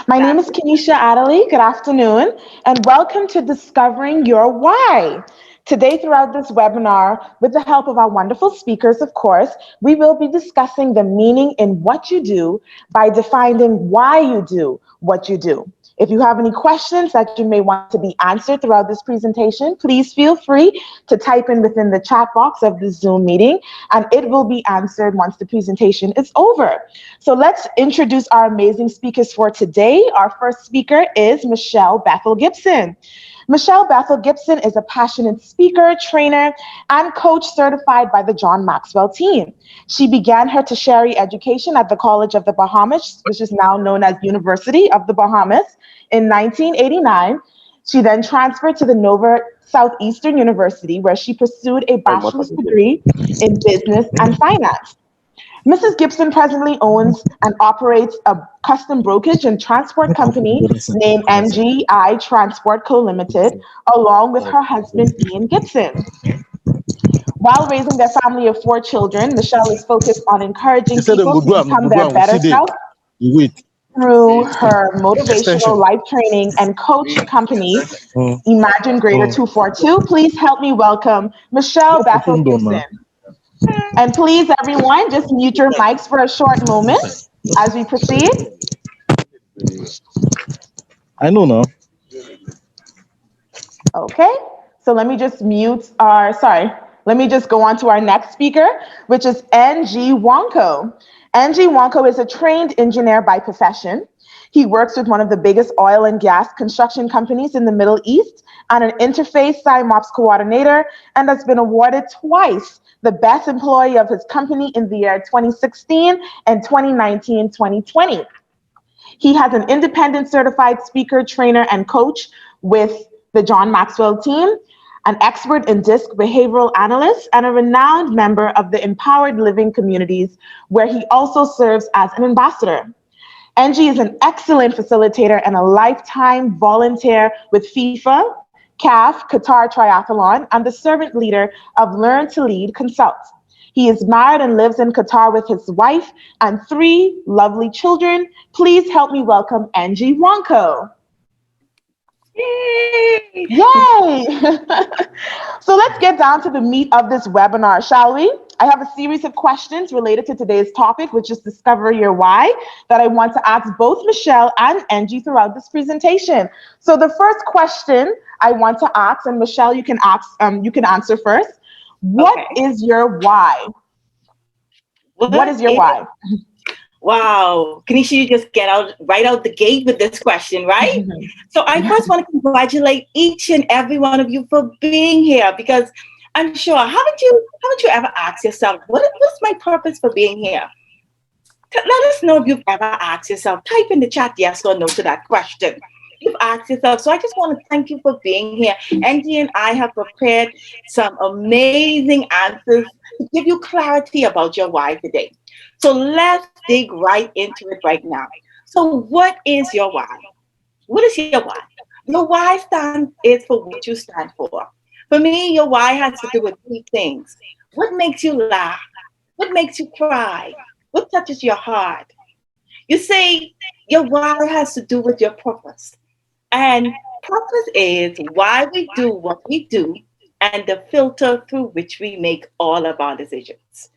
My name is Kenisha Adderley. Good afternoon, and welcome to Discovering Your Why. Today, throughout this webinar, with the help of our wonderful speakers, of course, we will be discussing the meaning in what you do by defining why you do what you do. If you have any questions that you may want to be answered throughout this presentation, please feel free to type in within the chat box of the Zoom meeting, and it will be answered once the presentation is over. So let's introduce our amazing speakers for today. Our first speaker is Michelle Bethel Gibson. Michelle Bethel Gibson is a passionate speaker, trainer, and coach certified by the John Maxwell team. She began her tertiary education at the College of the Bahamas, which is now known as University of the Bahamas, in 1989. She then transferred to the Nova Southeastern University, where she pursued a bachelor's degree in business and finance. Mrs. Gibson presently owns and operates a custom brokerage and transport company named MGI Transport Co. Limited, along with her husband, Ian Gibson. While raising their family of 4 children, Michelle is focused on encouraging people to become their better self through her motivational life training and coach company, Imagine Greater 242. Please help me welcome Michelle Bethel Gibson. And please, everyone, just mute your mics for a short moment as we proceed. I know now. Okay, so let me just let me just go on to our next speaker, which is NG Wonko. NG Wonko is a trained engineer by profession. He works with one of the biggest oil and gas construction companies in the Middle East and an interface SIMOPS coordinator, and has been awarded twice the best employee of his company in the year 2016 and 2019-2020. He has an independent certified speaker, trainer, and coach with the John Maxwell team, an expert in DISC behavioral analyst, and a renowned member of the Empowered Living communities, where he also serves as an ambassador. NG is an excellent facilitator and a lifetime volunteer with FIFA, CAF, Qatar Triathlon, and the servant leader of Learn to Lead Consult. He is married and lives in Qatar with his wife and 3 lovely children. Please help me welcome NG Wonko. Yay! Yay! So let's get down to the meat of this webinar, shall we? I have a series of questions related to today's topic, which is Discover Your Why, that I want to ask both Michelle and Angie throughout this presentation. So the first question I want to ask, and Michelle, you can answer first. What is your why? What is your why? Wow, Kanisha, you just get right out the gate with this question, right? So I first want to congratulate each and every one of you for being here, because I'm sure, haven't you ever asked yourself, what's my purpose for being here? Let us know if you've ever asked yourself. Type in the chat yes or no to that question. You've asked yourself. So I just want to thank you for being here. Angie and I have prepared some amazing answers to give you clarity about your why today. So let's dig right into it right now. So what is your why? What is your why? Your why is for what you stand for. For me, your why has to do with 3 things. What makes you laugh? What makes you cry? What touches your heart? You say your why has to do with your purpose. And purpose is why we do what we do and the filter through which we make all of our decisions.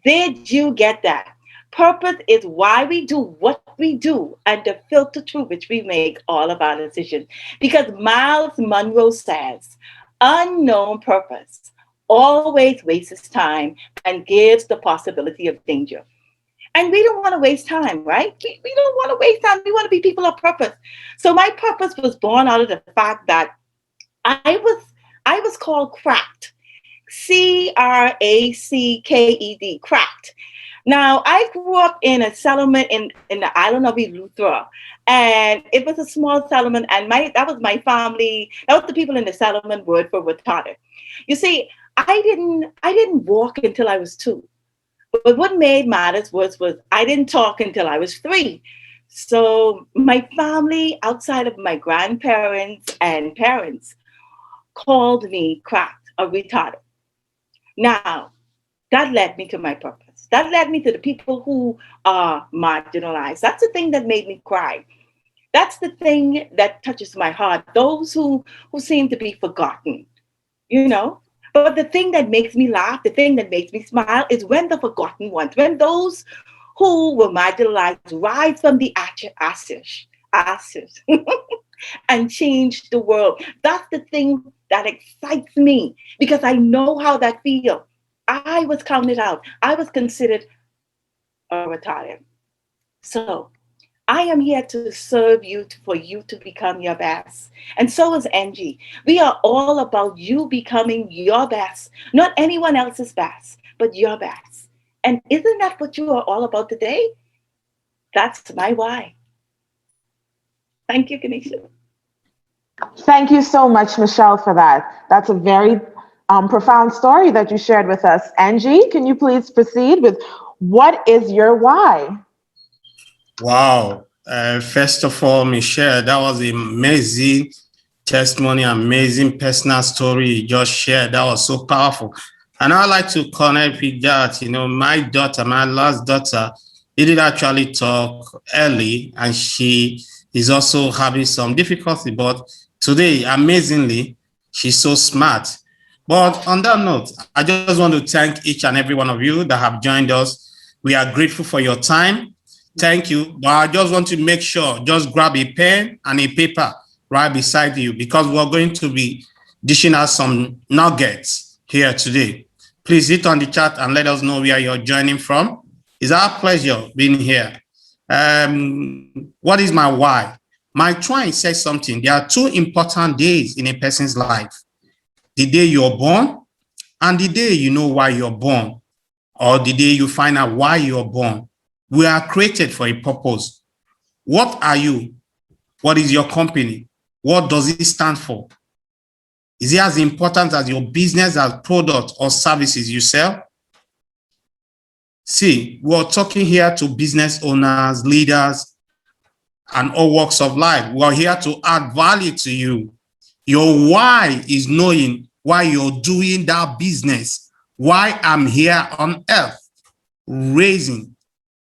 Did you get that? Purpose is why we do what we do and the filter through which we make all of our decisions. Because Miles Monroe says, unknown purpose always wastes time and gives the possibility of danger. And we don't want to waste time, right? We don't want to waste time. We want to be people of purpose. So my purpose was born out of the fact that I was called cracked. CRACKED, cracked. Now, I grew up in a settlement in the island of Eleuthera, and it was a small settlement, and that was my family. That was the people in the settlement word for retarded. You see, I didn't walk until I was 2. But what made matters was I didn't talk until I was 3. So my family, outside of my grandparents and parents, called me cracked or retarded. Now, that led me to my purpose. That led me to the people who are marginalized. That's the thing that made me cry. That's the thing that touches my heart. Those who seem to be forgotten, you know. But the thing that makes me laugh, the thing that makes me smile is when the forgotten ones, when those who were marginalized rise from the ashes and change the world. That's the thing that excites me because I know how that feels. I was counted out. I was considered a retired. So I am here to serve you for you to become your best. And so is Angie. We are all about you becoming your best, not anyone else's best, but your best. And isn't that what you are all about today? That's my why. Thank you, Kanisha. Thank you so much, Michelle, for that. That's a very profound story that you shared with us. Angie, can you please proceed with what is your why? Wow. First of all, Michelle, that was amazing testimony, amazing personal story you just shared. That was so powerful. And I'd like to connect with that. You know, my daughter, my last daughter, did actually talk early, and she is also having some difficulty. But today, amazingly, she's so smart. But on that note, I just want to thank each and every one of you that have joined us. We are grateful for your time. Thank you. But I just want to make sure, just grab a pen and a paper right beside you, because we're going to be dishing out some nuggets here today. Please hit on the chat and let us know where you're joining from. It's our pleasure being here. What is my why? My twine says something. There are two important days in a person's life: the day you're born and the day you know why you're born, or the day you find out why you're born. We are created for a purpose. What are you? What is your company? What does it stand for? Is it as important as your business, as product or services you sell? See, we're talking here to business owners, leaders, and all walks of life. We're here to add value to you. Your why is knowing why you're doing that business, why I'm here on earth, raising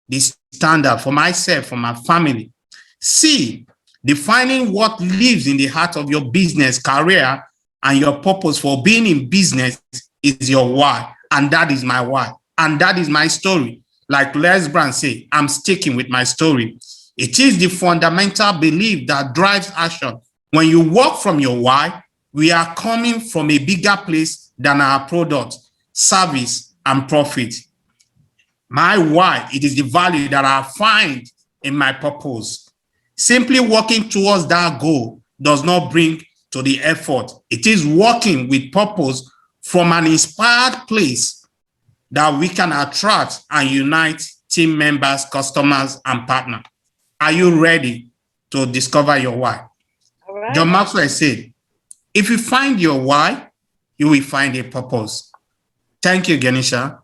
the standard for myself, for my family. See, defining what lives in the heart of your business, career, and your purpose for being in business is your why. And that is my why. And that is my story. Like Les Brown said, I'm sticking with my story. It is the fundamental belief that drives action. When you walk from your why, we are coming from a bigger place than our product, service, and profit. My why, it is the value that I find in my purpose. Simply working towards that goal does not bring to the effort. It is working with purpose from an inspired place that we can attract and unite team members, customers, and partners. Are you ready to discover your why? All right. John Maxwell said, if you find your why, you will find a purpose. Thank you, Ganesha,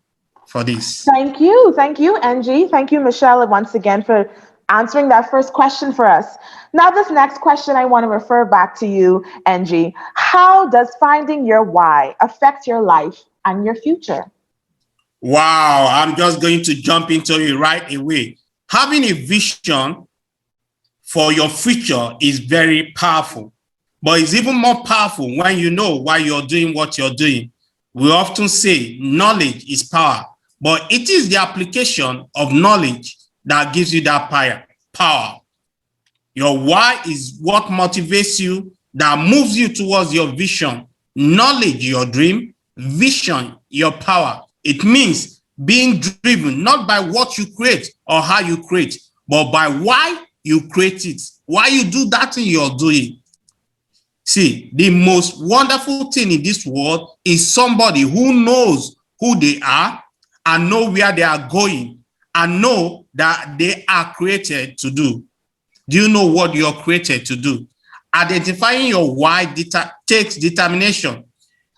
for this. Thank you. Thank you, Angie. Thank you, Michelle, once again for answering that first question for us. Now, this next question, I want to refer back to you, Angie. How does finding your why affect your life and your future? Wow, I'm just going to jump into it right away. Having a vision for your future is very powerful, but it's even more powerful when you know why you're doing what you're doing. We often say knowledge is power, but it is the application of knowledge that gives you that power. Your why is what motivates you, that moves you towards your vision. Knowledge, your dream; vision, your power. It means being driven not by what you create or how you create, but by why you create it, why you do that thing you're doing. See, the most wonderful thing in this world is somebody who knows who they are and know where they are going and know that they are created to do. Do you know what you're created to do? Identifying your why takes determination,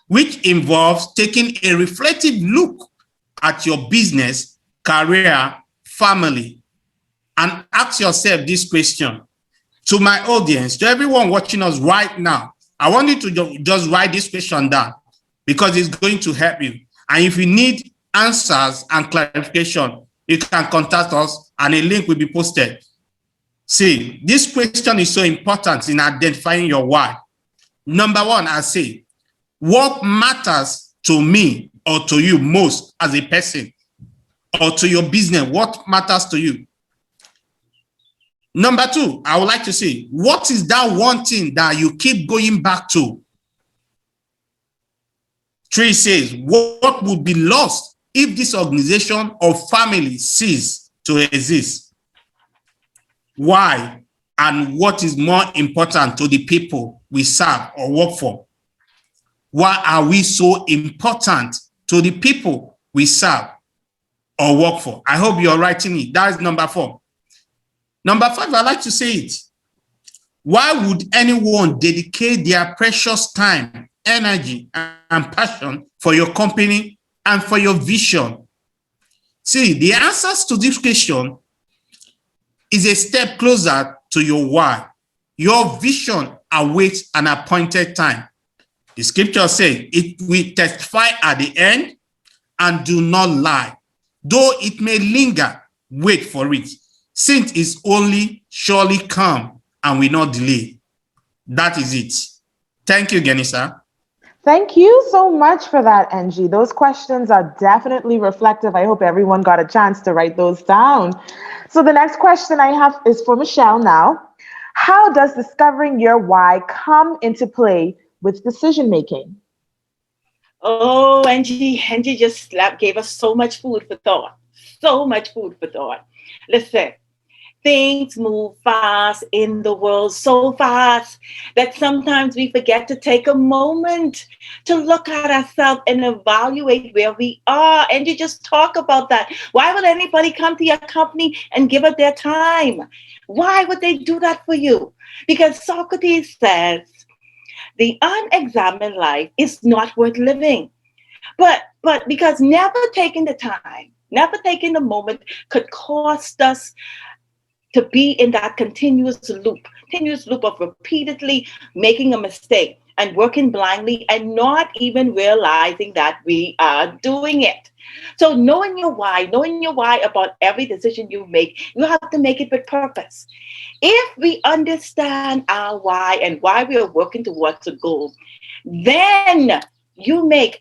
which involves taking a reflective look at your business, career, family, and ask yourself this question. To my audience, to everyone watching us right now, I want you to just write this question down, because it's going to help you. And if you need answers and clarification, you can contact us and a link will be posted. See, this question is so important in identifying your why. Number one, I say, what matters to me or to you most as a person, or to your business? What matters to you? Number two, I would like to say, what is that one thing that you keep going back to? Three says, what would be lost if this organization or family cease to exist? Why? And what is more important to the people we serve or work for? Why are we so important to the people we serve or work for? I hope you're writing it. That is number four. Number five, I like to say it. Why would anyone dedicate their precious time, energy, and passion for your company and for your vision? See, the answers to this question is a step closer to your why. Your vision awaits an appointed time. The scripture says, it will testify at the end and do not lie. Though it may linger, wait for it, since it's only surely come and will not delay. That is it. Thank you, Genisa. Thank you so much for that, Angie. Those questions are definitely reflective. I hope everyone got a chance to write those down. So the next question I have is for Michelle now. How does discovering your why come into play with decision making? Oh, Angie just gave us so much food for thought. So much food for thought. Listen, things move fast in the world, so fast that sometimes we forget to take a moment to look at ourselves and evaluate where we are. And you just talk about that. Why would anybody come to your company and give up their time? Why would they do that for you? Because Socrates says, the unexamined life is not worth living. But because never taking the time, never taking the moment could cost us to be in that continuous loop of repeatedly making a mistake and working blindly and not even realizing that we are doing it. So knowing your why about every decision you make, you have to make it with purpose. If we understand our why and why we are working towards a goal, then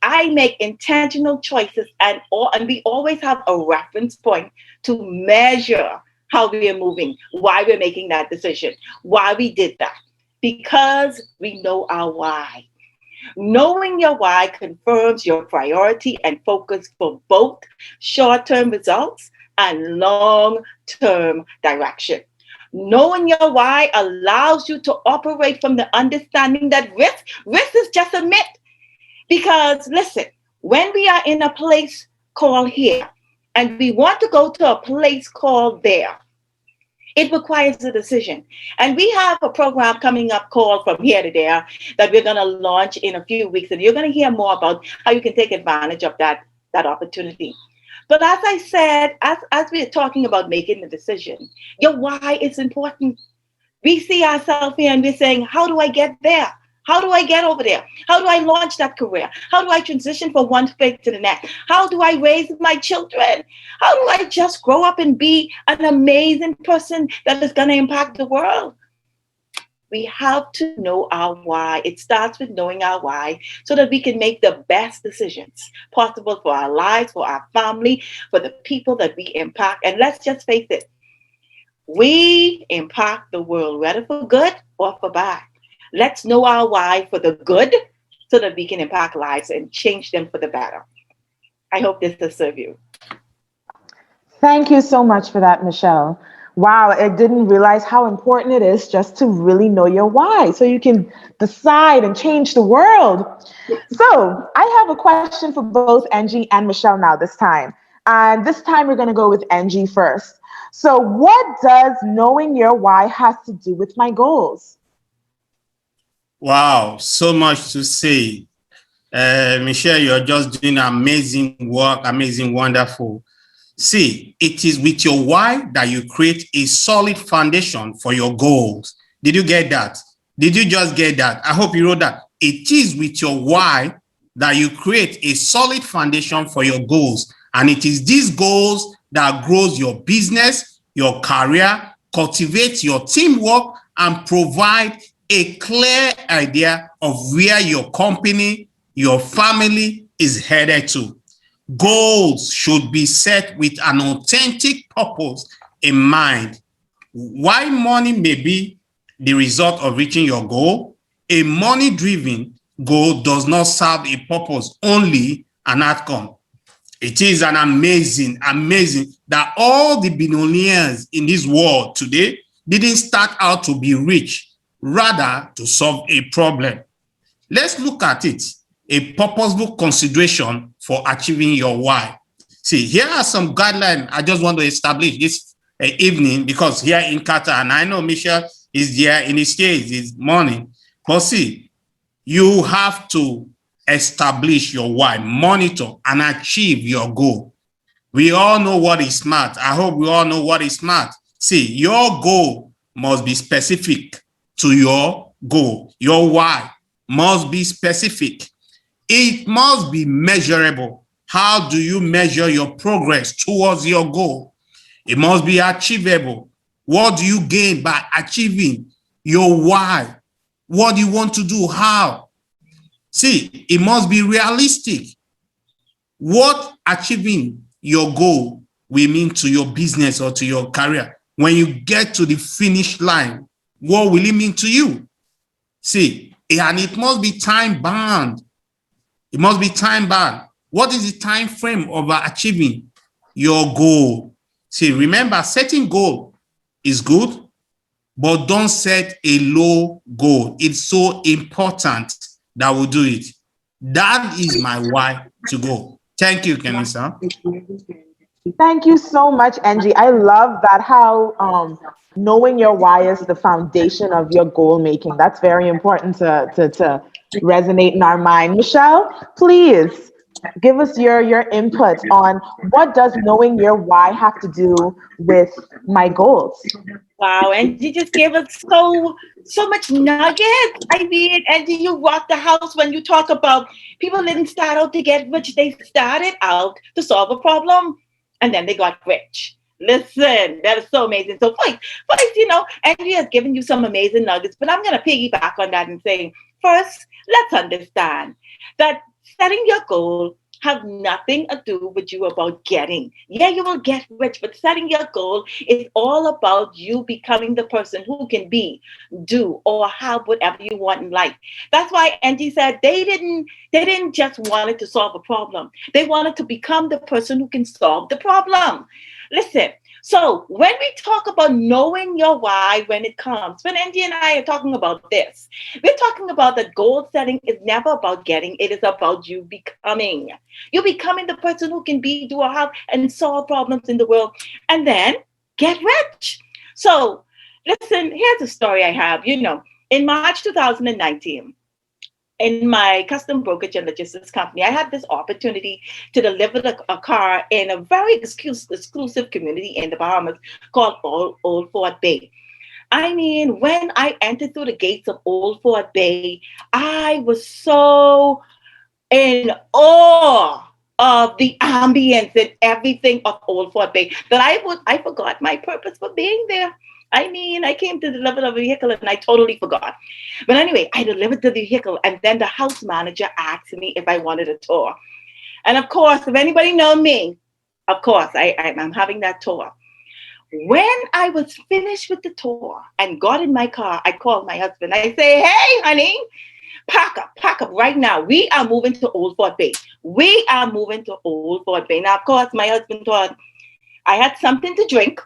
I make intentional choices, and we always have a reference point to measure how we are moving, why we're making that decision, why we did that, because we know our why. Knowing your why confirms your priority and focus for both short-term results and long-term direction. Knowing your why allows you to operate from the understanding that risk is just a myth. Because listen, when we are in a place called here and we want to go to a place called there, it requires a decision. And we have a program coming up called From Here to There that we're going to launch in a few weeks. And you're going to hear more about how you can take advantage of that opportunity. But as I said, as we're talking about making the decision, your why is important. We see ourselves here and we're saying, how do I get there? How do I get over there? How do I launch that career? How do I transition from one phase to the next? How do I raise my children? How do I just grow up and be an amazing person that is going to impact the world? We have to know our why. It starts with knowing our why so that we can make the best decisions possible for our lives, for our family, for the people that we impact. And let's just face it, we impact the world, whether for good or for bad. Let's know our why for the good so that we can impact lives and change them for the better. I hope this will serve you. Thank you so much for that, Michelle. Wow, I didn't realize how important it is just to really know your why so you can decide and change the world. So I have a question for both Angie and Michelle now this time. And this time we're going to go with Angie first. So what does knowing your why has to do with my goals? Wow, so much to say. Michelle, you're just doing amazing work, amazing, wonderful. See, it is with your why that you create a solid foundation for your goals. Did you get that? Did you just get that? I hope you wrote that. It is with your why that you create a solid foundation for your goals. And it is these goals that grows your business, your career, cultivate your teamwork, and provide a clear idea of where your company, your family is headed to. Goals should be set with an authentic purpose in mind. While money may be the result of reaching your goal, a money-driven goal does not serve a purpose, only an outcome. It is an amazing that all the billionaires in this world today didn't start out to be rich, rather to solve a problem. Let's look at it, a purposeful consideration for achieving your why. See, here are some guidelines I just want to establish this evening, because here in Qatar, and I know Michelle is there in the States, it's morning, but see, you have to establish your why, monitor and achieve your goal. We all know what is smart. I hope we all know what is smart. See, your goal must be specific to your goal. Your why must be specific. It must be measurable. How do you measure your progress towards your goal? It must be achievable. What do you gain by achieving your why? What do you want to do? How? See, it must be realistic. What achieving your goal will mean to your business or to your career. When you get to the finish line, what will it mean to you? See, and it must be time bound. It must be time bound. What is the time frame of achieving your goal? See, remember, setting goal is good, but don't set a low goal. It's so important that we do it. That is my why to go. Thank you, Kenisa. Thank you so much, Angie. I love that, how knowing your why is the foundation of your goal making. That's very important to resonate in our mind. Michelle, please give us your input on what does knowing your why have to do with my goals. Wow, and you just gave us so much nuggets. I mean, and you rock the house when you talk about people didn't start out to get rich. They started out to solve a problem, and then they got rich. Listen, that is so amazing. So first, Angie has given you some amazing nuggets, but I'm going to piggyback on that and say, first, let's understand that setting your goal have nothing to do with you about getting. Yeah, you will get rich, but setting your goal is all about you becoming the person who can be, do, or have whatever you want in life. That's why Angie said they didn't just want it to solve a problem. They wanted to become the person who can solve the problem. Listen, so when we talk about knowing your why when Angie and I are talking about this, we're talking about that goal setting is never about getting, it is about you becoming. You're becoming the person who can be, do, or have, and solve problems in the world, and then get rich. So listen, here's a story I have. In March 2019, in my custom brokerage and logistics company, I had this opportunity to deliver a car in a very exclusive community in the Bahamas called Old Fort Bay. I mean, when I entered through the gates of Old Fort Bay, I was so in awe of the ambience and everything of Old Fort Bay that I forgot my purpose for being there. I mean, I came to deliver the vehicle and I totally forgot. But anyway, I delivered the vehicle, and then the house manager asked me if I wanted a tour. And of course, if anybody knows me, of course, I'm having that tour. When I was finished with the tour and got in my car, I called my husband. I say, hey, honey, pack up right now. We are moving to Old Fort Bay. We are moving to Old Fort Bay. Now, of course, my husband thought I had something to drink,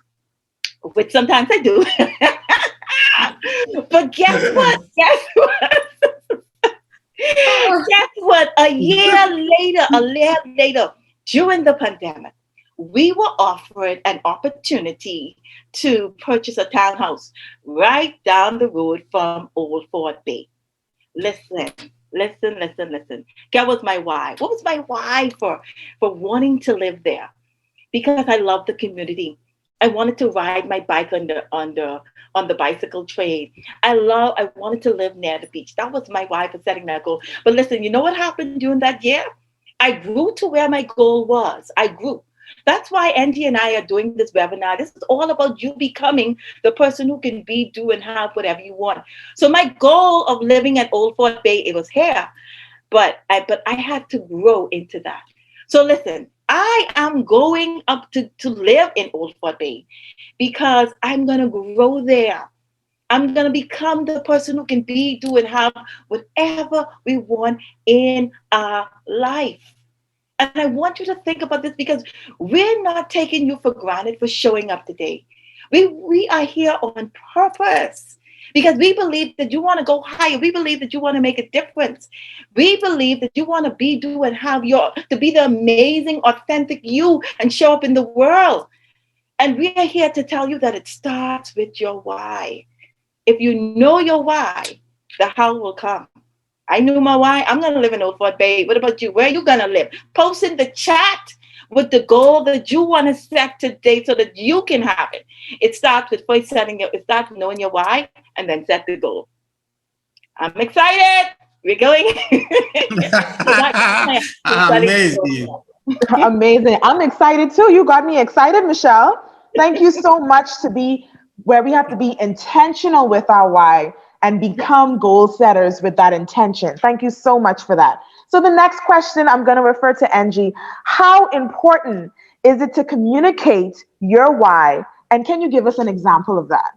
which sometimes I do. But guess what? Guess what? A year later, during the pandemic, we were offered an opportunity to purchase a townhouse right down the road from Old Fort Bay. Listen. That was my why. What was my why for wanting to live there? Because I love the community. I wanted to ride my bike on the bicycle train. I wanted to live near the beach. That was my why for setting that goal. But listen, you know what happened during that year? I grew to where my goal was. I grew. That's why Angie and I are doing this webinar. This is all about you becoming the person who can be, do, and have whatever you want. So my goal of living at Old Fort Bay, it was here, but I had to grow into that. So listen, I am going up to live in Old Fort Bay because I'm going to grow there. I'm going to become the person who can be, do, and have whatever we want in our life. And I want you to think about this because we're not taking you for granted for showing up today. We are here on purpose because we believe that you want to go higher. We believe that you want to make a difference. We believe that you want to be, do, and have to be the amazing, authentic you and show up in the world. And we are here to tell you that it starts with your why. If you know your why, the how will come. I knew my why. I'm going to live in Old Fort Bay. What about you? Where are you going to live? Post in the chat with the goal that you want to set today so that you can have it. It starts with first knowing your why and then set the goal. I'm excited. We're going. Amazing. Amazing. I'm excited too. You got me excited, Michelle. Thank you so much to be where we have to be intentional with our why and become goal setters with that intention. Thank you so much for that. So the next question, I'm going to refer to Angie. How important is it to communicate your why? And can you give us an example of that?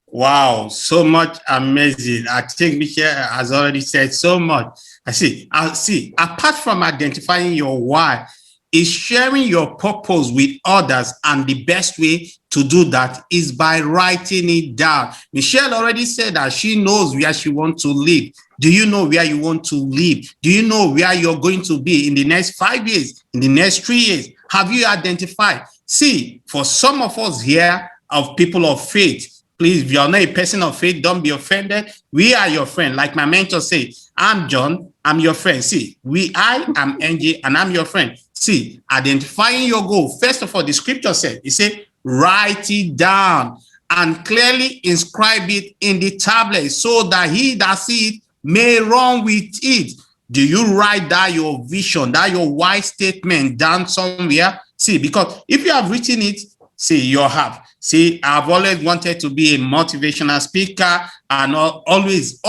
Wow, so much amazing. I think Michelle has already said so much. I see, apart from identifying your why, is sharing your purpose with others, and the best way to do that is by writing it down. Michelle already said that she knows where she wants to live. Do you know where you want to live? Do you know where you're going to be in the next 5 years, in the next 3 years? Have you identified? See, for some of us here of people of faith, please, if you're not a person of faith, don't be offended. We are your friend. Like my mentor said, I'm John, I'm your friend. See, I am Angie, and I'm your friend. See, identifying your goal. First of all, the scripture said, it said, write it down and clearly inscribe it in the tablet so that he that see it may run with it. Do you write that your vision, that your why statement down somewhere? See, because if you have written it, see, you have. See, I've always wanted to be a motivational speaker, and always,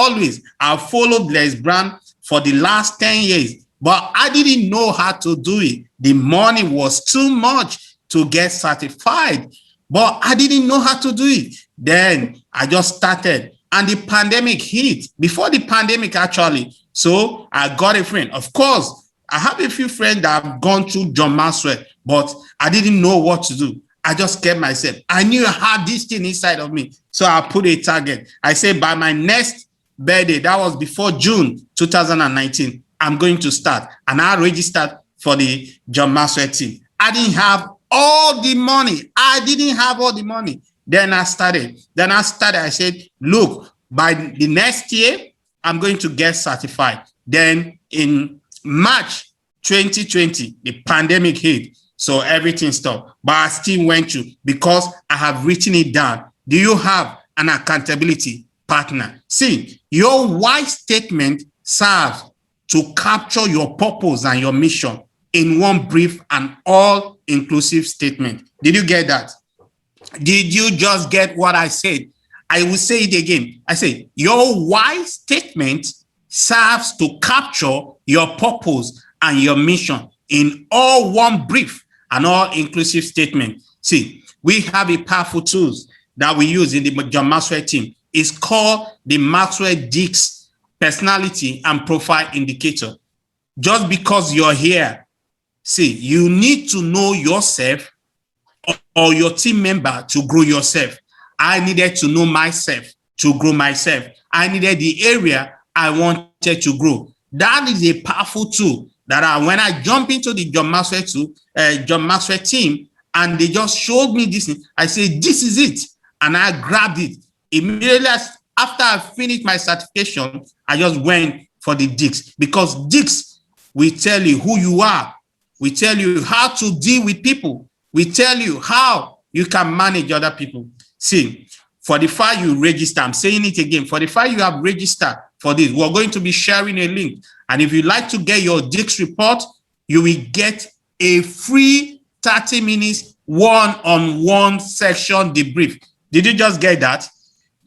I've followed Les Brown for the last 10 years, but I didn't know how to do it. The money was too much to get certified, but I didn't know how to do it. Then I just started, and the pandemic hit. Before the pandemic, actually, so I got a friend. Of course, I have a few friends that have gone through John Maxwell, but I didn't know what to do. I just kept myself. I knew I had this thing inside of me. So I put a target. I said by my next birthday, that was before June 2019, I'm going to start. And I registered for the John Maxwell team. I didn't have all the money. Then I started. I said, look, by the next year, I'm going to get certified. Then in March 2020, the pandemic hit. So everything stopped, but I still went through because I have written it down. Do you have an accountability partner? See, your why statement serves to capture your purpose and your mission in one brief and all-inclusive statement. Did you get that? Did you just get what I said? I will say it again. I say your why statement serves to capture your purpose and your mission in all one brief and all-inclusive statement. See, we have a powerful tools that we use in the John Maxwell team. It's called the Maxwell-Dix Personality and Profile Indicator. Just because you're here, see, you need to know yourself or your team member to grow yourself. I needed to know myself to grow myself. I needed the area I wanted to grow. That is a powerful tool that when I jump into the John Maxwell team, and they just showed me this, I said, this is it. And I grabbed it. Immediately after I finished my certification, I just went for the Dix, because Dix will tell you who you are. We tell you how to deal with people. We tell you how you can manage other people. See, for the file you register, I'm saying it again, for the file you have registered for this, we're going to be sharing a link. And if you'd like to get your Dix report, you will get a free 30 minutes one-on-one section debrief. Did you just get that?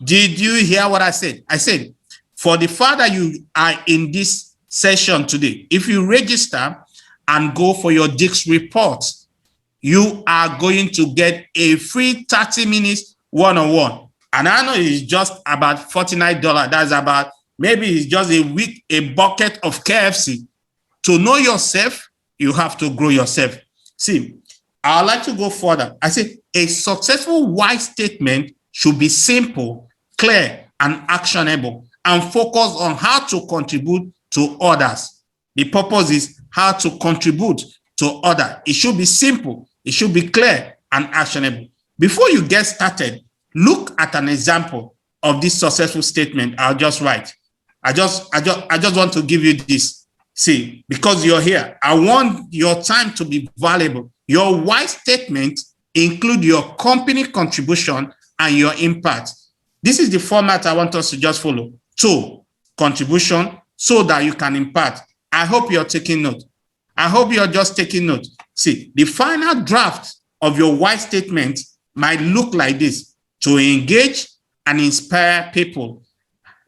Did you hear what I said? I said, for the fact that you are in this session today, if you register and go for your DIX report, you are going to get a free 30 minutes one-on-one. And I know it's just about $49. That's about, maybe it's just a bucket of KFC. To know yourself, you have to grow yourself. See, I'd like to go further. I say a successful why statement should be simple, clear, and actionable, and focus on how to contribute to others. The purpose is how to contribute to others. It should be simple, it should be clear, and actionable. Before you get started, look at an example of this successful statement I'll just write. I just want to give you this. See, because you're here, I want your time to be valuable. Your why statement include your company contribution and your impact. This is the format I want us to just follow. So, contribution so that you can impact. I hope you're taking note. I hope you're just taking note. See, the final draft of your why statement might look like this: to engage and inspire people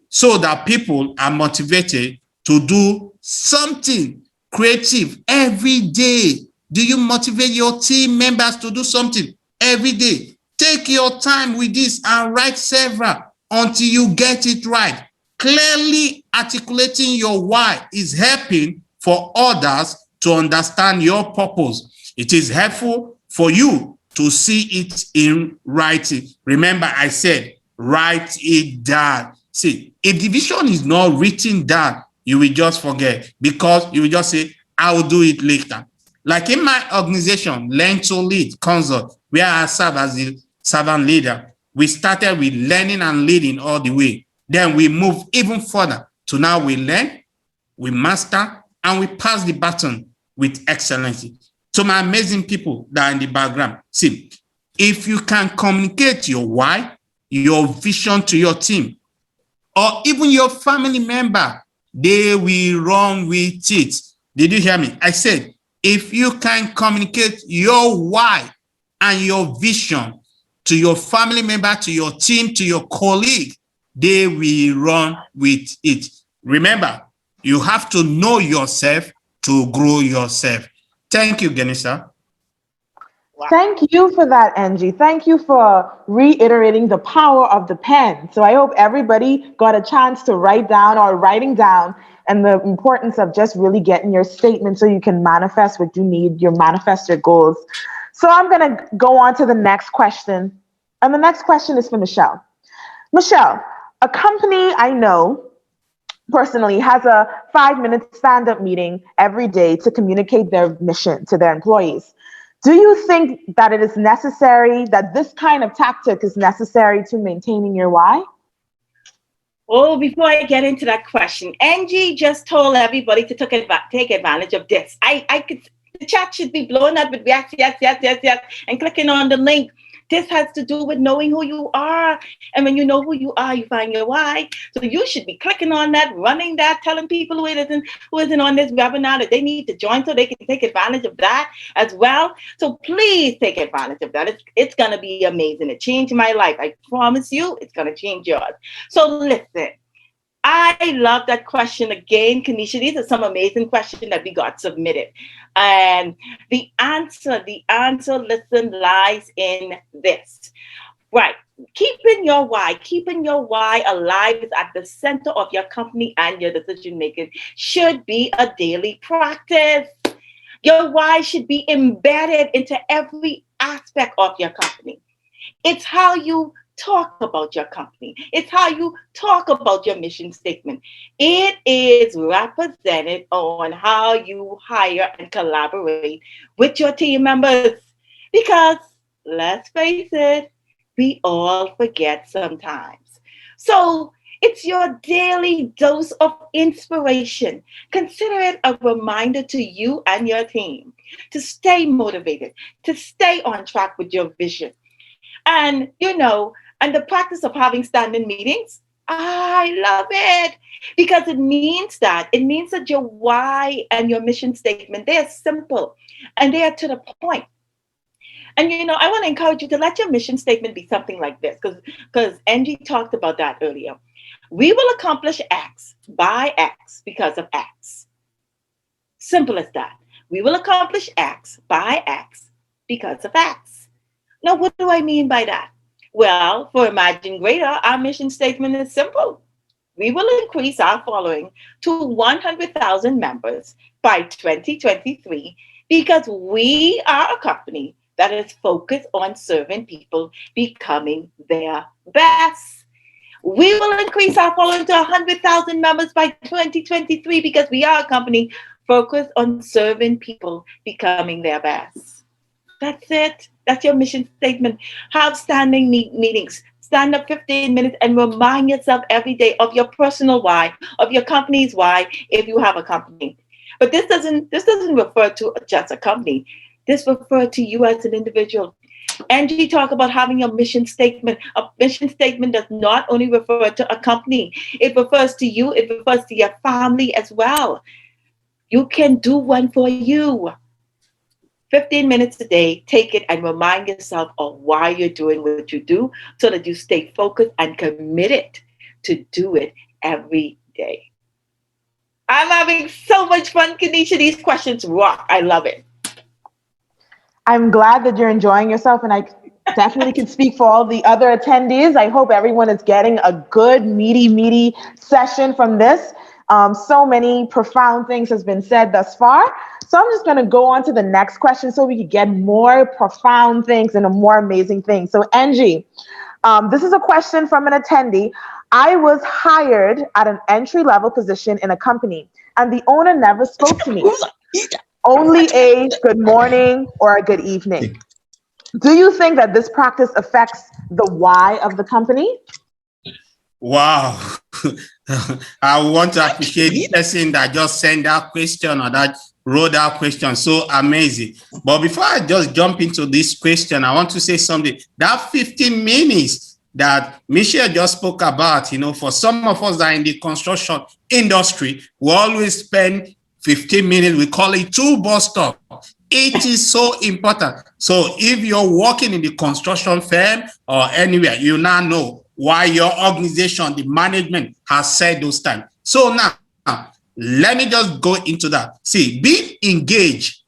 so that people are motivated to do something creative every day. Do you motivate your team members to do something every day? Take your time with this and write several until you get it right. Clearly articulating your why is helping for others to understand your purpose. It is helpful for you to see it in writing. Remember, I said, write it down. See, if the vision is not written down, you will just forget, because you will just say, I will do it later. Like in my organization, Learn to Lead Consult, where I serve as the servant leader, we started with learning and leading all the way. Then we move even further to now we learn, we master, and we pass the baton with excellence. To my amazing people that are in the background, see, if you can communicate your why, your vision to your team, or even your family member, they will run with it. Did you hear me? I said, if you can communicate your why and your vision to your family member, to your team, to your colleague, they will run with it. Remember, you have to know yourself to grow yourself. Thank you, Genisha. Thank you for that, Angie. Thank you for reiterating the power of the pen. So I hope everybody got a chance to write down or writing down, and the importance of just really getting your statement so you can manifest what you need, manifest your goals. So I'm going to go on to the next question. And the next question is for Michelle. Michelle, a company I know personally has a 5-minute stand-up meeting every day to communicate their mission to their employees. Do you think that it is necessary, that this kind of tactic is necessary to maintaining your why? Oh, before I get into that question, Angie just told everybody to take advantage of this. I could, the chat should be blowing up with yes, yes, yes, yes, yes, and clicking on the link. This has to do with knowing who you are. And when you know who you are, you find your why. So you should be clicking on that, running that, telling people who isn't on this webinar that they need to join so they can take advantage of that as well. So please take advantage of that. It's going to be amazing. It changed my life. I promise you, it's going to change yours. So listen. I love that question again, Kanisha. These are some amazing questions that we got submitted. And the answer, listen, lies in this. Right. Keeping your why alive is at the center of your company and your decision making should be a daily practice. Your why should be embedded into every aspect of your company. It's how you talk about your company. It's how you talk about your mission statement. It is represented on how you hire and collaborate with your team members. Because let's face it, we all forget sometimes. So it's your daily dose of inspiration. Consider it a reminder to you and your team to stay motivated, to stay on track with your vision. And, and the practice of having standing meetings, I love it, because it means that your why and your mission statement, they are simple and they are to the point. And I want to encourage you to let your mission statement be something like this, because Angie talked about that earlier. We will accomplish X by X because of X. Simple as that. We will accomplish X by X because of X. Now, what do I mean by that? Well, for Imagine Greater, our mission statement is simple. We will increase our following to 100,000 members by 2023 because we are a company that is focused on serving people becoming their best. We will increase our following to 100,000 members by 2023 because we are a company focused on serving people becoming their best. That's it. That's your mission statement. Have standing meetings. Stand up 15 minutes and remind yourself every day of your personal why, of your company's why, if you have a company. But this doesn't refer to just a company. This refers to you as an individual. Angie talked about having a mission statement. A mission statement does not only refer to a company. It refers to you. It refers to your family as well. You can do one for you. 15 minutes a day, take it and remind yourself of why you're doing what you do so that you stay focused and committed to do it every day. I'm having so much fun, Kanisha. These questions rock. I love it. I'm glad that you're enjoying yourself, and I definitely can speak for all the other attendees. I hope everyone is getting a good, meaty session from this. So many profound things has been said thus far. So I'm just going to go on to the next question so we can get more profound things and a more amazing things. So Angie, this is a question from an attendee. I was hired at an entry-level position in a company, and the owner never spoke to me. Only a good morning or a good evening. Do you think that this practice affects the why of the company? Wow. I want to appreciate the person that just sent that question or that wrote that question. So amazing. But before I just jump into this question, I want to say something. That 15 minutes that Michelle just spoke about, for some of us that are in the construction industry, we always spend 15 minutes. We call it 2 bus stop. It is so important. So if you're working in the construction firm or anywhere, you now know why your organization, the management, has said those times. So now, let me just go into that. See, being engaged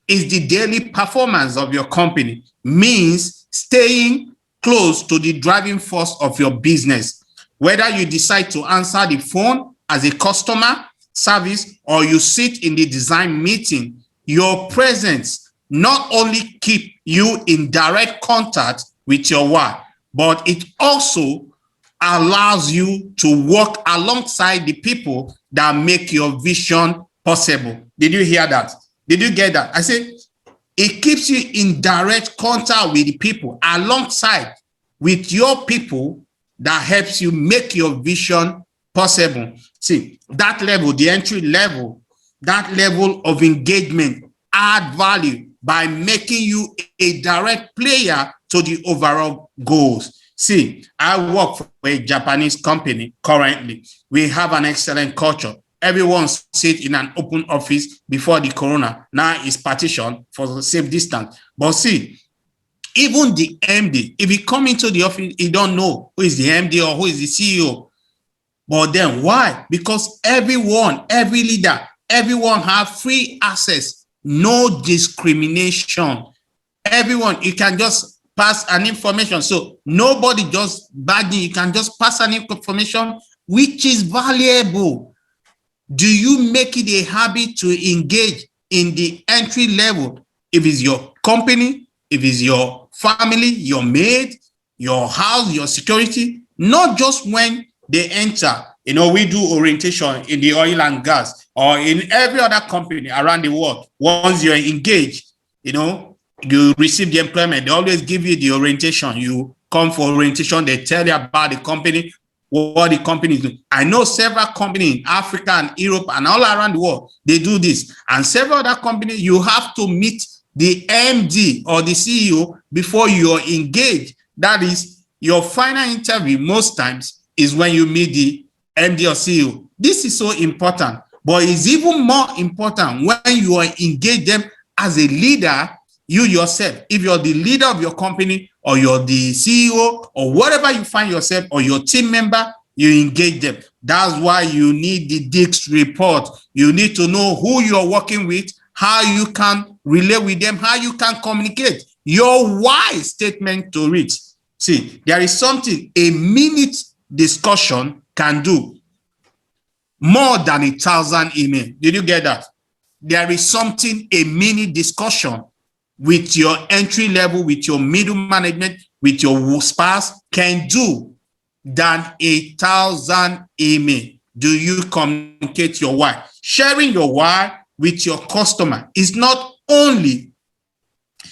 is the daily performance of your company, means staying close to the driving force of your business. Whether you decide to answer the phone as a customer service or you sit in the design meeting, your presence not only keep you in direct contact with your why, but it also allows you to work alongside the people that make your vision possible. Did you hear that? Did you get that? I said, it keeps you in direct contact with the people, alongside with your people that helps you make your vision possible. See, that level, the entry level, that level of engagement add value by making you a direct player to the overall goals. See, I work for a Japanese company currently. We have an excellent culture. Everyone sits in an open office before the corona. Now it's partitioned for the safe distance. But see, even the MD, if you come into the office, you don't know who is the MD or who is the CEO. But then why? Because everyone, every leader, everyone have free access, no discrimination. Everyone, you can just pass an information. So nobody just bagging, you can just pass an information which is valuable. Do you make it a habit to engage in the entry level? If it's your company, if it's your family, your maid, your house, your security, not just when they enter. We do orientation in the oil and gas or in every other company around the world. Once you're engaged, you receive the employment, they always give you the orientation. You come for orientation, they tell you about the company, what the company is doing. I know several companies in Africa and Europe and all around the world, they do this. And several other companies, you have to meet the MD or the CEO before you're engaged. That is your final interview. Most times is when you meet the MD or CEO. This is so important, but it's even more important when you are engaged them as a leader You yourself, if you're the leader of your company or you're the CEO or whatever you find yourself, or your team member, you engage them. That's why you need the DISC report. You need to know who you're working with, how you can relate with them, how you can communicate your why statement to it. See, there is something a minute discussion can do more than 1,000 emails. Did you get that? There is something a minute discussion with your entry level, with your middle management, with your spouse can do than 1,000 email. Do you communicate your why? Sharing your why with your customer is not only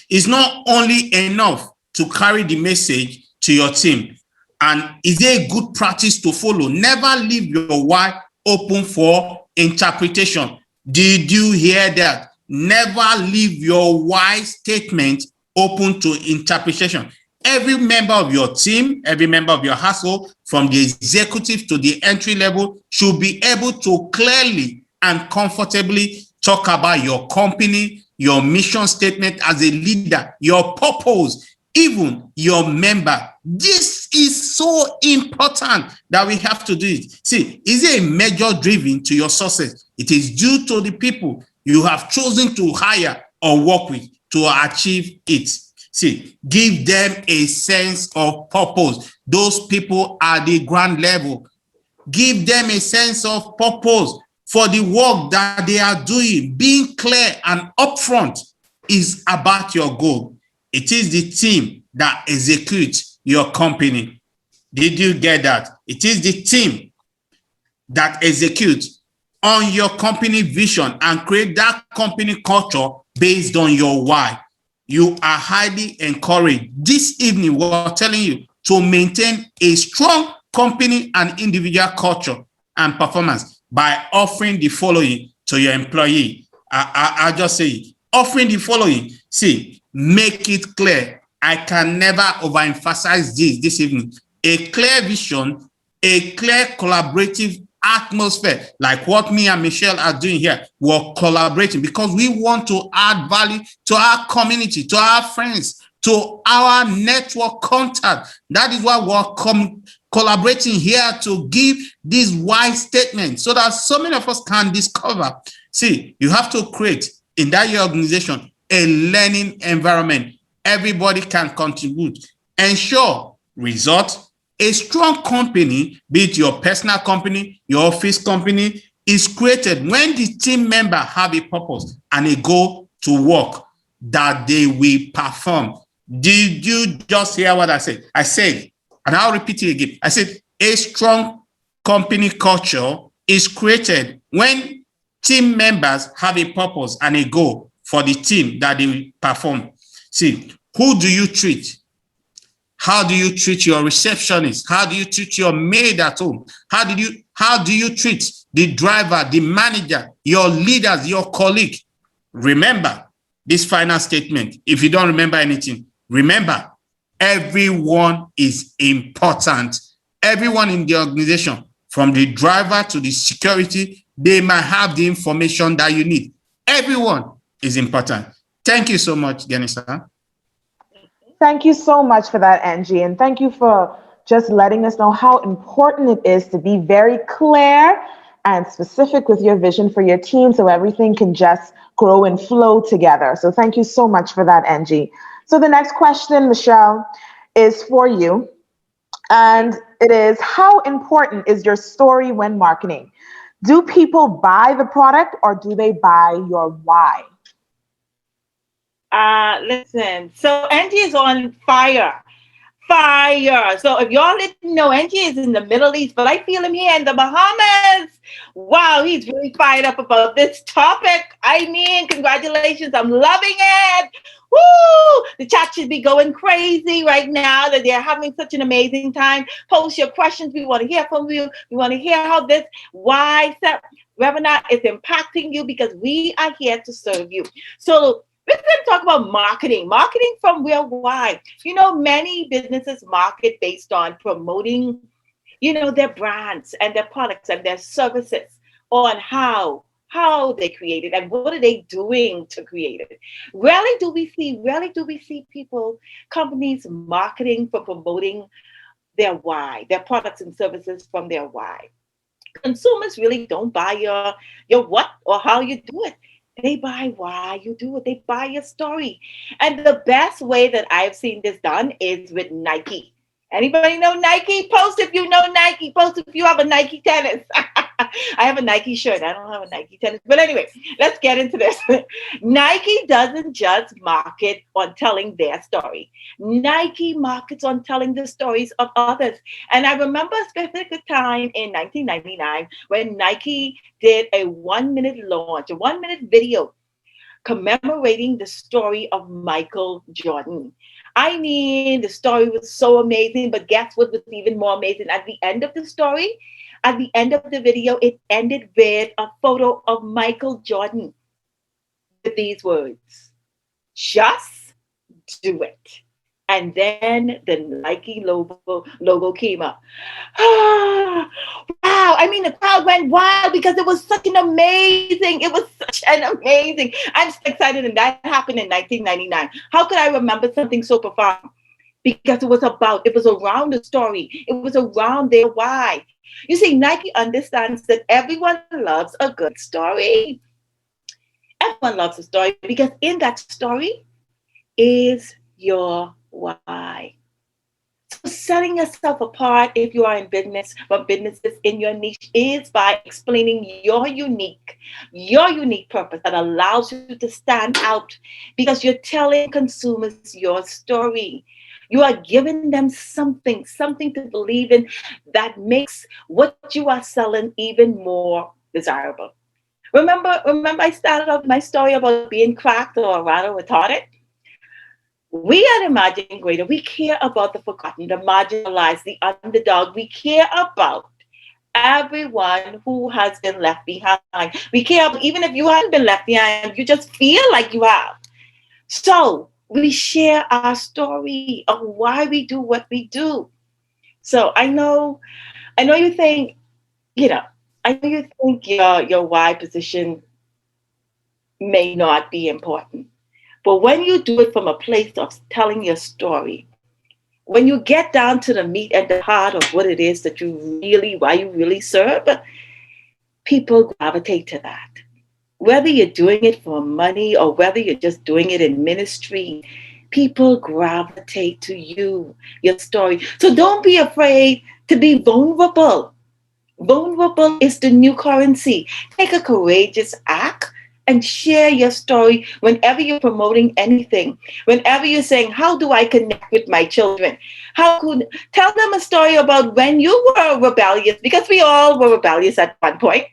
enough to carry the message to your team, and is a good practice to follow. Never leave your why open for interpretation. Did you hear that? Never leave your why statement open to interpretation. Every member of your team, every member of your household, from the executive to the entry level, should be able to clearly and comfortably talk about your company, your mission statement as a leader, your purpose, even your member. This is so important that we have to do it. See, is it a major driven to your success? It is due to the people you have chosen to hire or work with to achieve it. See, give them a sense of purpose. Those people are the ground level. Give them a sense of purpose for the work that they are doing. Being clear and upfront is about your goal. It is the team that executes your company. Did you get that? It is the team that executes on your company vision and create that company culture based on your why. You are highly encouraged this evening. We're telling you to maintain a strong company and individual culture and performance by offering the following to your employee. I'll just say, offering the following. See, make it clear. I can never overemphasize this evening. A clear vision, a clear collaborative atmosphere, like what me and Michelle are doing here. We're collaborating because we want to add value to our community, to our friends, to our network contact. That is why we're collaborating here to give this wise statement so that so many of us can discover. See, you have to create in that your organization a learning environment. Everybody can contribute. Ensure results. A strong company, be it your personal company, your office company, is created when the team member have a purpose and a goal to work that they will perform. Did you just hear what I said? I said, and I'll repeat it again. I said, a strong company culture is created when team members have a purpose and a goal for the team that they will perform. See, who do you treat? How do you treat your receptionist? How do you treat your maid at home? How do you treat the driver, the manager, your leaders, your colleague? Remember this final statement. If you don't remember anything, remember, everyone is important. Everyone in the organization, from the driver to the security, they might have the information that you need. Everyone is important. Thank you so much, Genisa. Thank you so much for that, Angie. And thank you for just letting us know how important it is to be very clear and specific with your vision for your team so everything can just grow and flow together. So thank you so much for that, Angie. So the next question, Michelle, is for you. And it is, how important is your story when marketing? Do people buy the product or do they buy your why? Listen, so Angie is on fire. Fire. So if y'all didn't know, Angie is in the Middle East, but I feel him here in the Bahamas. Wow, he's really fired up about this topic. I mean, congratulations. I'm loving it. Woo! The chat should be going crazy right now that they're having such an amazing time. Post your questions. We want to hear from you. We want to hear how this why webinar is impacting you because we are here to serve you. So we're going to talk about marketing from where, why. You know, many businesses market based on promoting, you know, their brands and their products and their services on how how they create it, and what are they doing to create it. Rarely do we see people, companies marketing for promoting their why, their products and services from their why. Consumers really don't buy your what or how you do it. They buy why you do it. They buy your story. And the best way that I've seen this done is with Nike. Anybody know Nike? Post if you know Nike. Post if you have a Nike tennis. I have a Nike shirt. I don't have a Nike tennis. But anyway, let's get into this. Nike doesn't just market on telling their story. Nike markets on telling the stories of others. And I remember a specific time in 1999 when Nike did a 1 minute launch, a 1 minute video commemorating the story of Michael Jordan. I mean, the story was so amazing, but guess what was even more amazing? At the end of the story, at the end of the video, it ended with a photo of Michael Jordan with these words: just do it. And then the Nike logo came up. Ah, wow. I mean, the crowd went wild because it was such an amazing. I'm so excited. And that happened in 1999. How could I remember something so profound? Because it was around the story. It was around their why. You see, Nike understands that everyone loves a good story. Everyone loves a story because in that story is your why. So setting yourself apart if you are in business, but businesses in your niche, is by explaining your unique purpose that allows you to stand out because you're telling consumers your story. You are giving them something to believe in that makes what you are selling even more desirable. Remember I started off my story about being cracked or rather retarded? We at Imagine Greater, we care about the forgotten, the marginalized, the underdog. We care about everyone who has been left behind. We care about, even if you haven't been left behind, you just feel like you have. So we share our story of why we do what we do. So I know you think, I know you think your why position may not be important. But when you do it from a place of telling your story, when you get down to the meat and the heart of what it is that why you really serve, people gravitate to that. Whether you're doing it for money or whether you're just doing it in ministry, people gravitate to your story. So don't be afraid to be vulnerable. Vulnerable is the new currency. Take a courageous act and share your story whenever you're promoting anything. Whenever you're saying, how do I connect with my children? Tell them a story about when you were rebellious, because we all were rebellious at one point.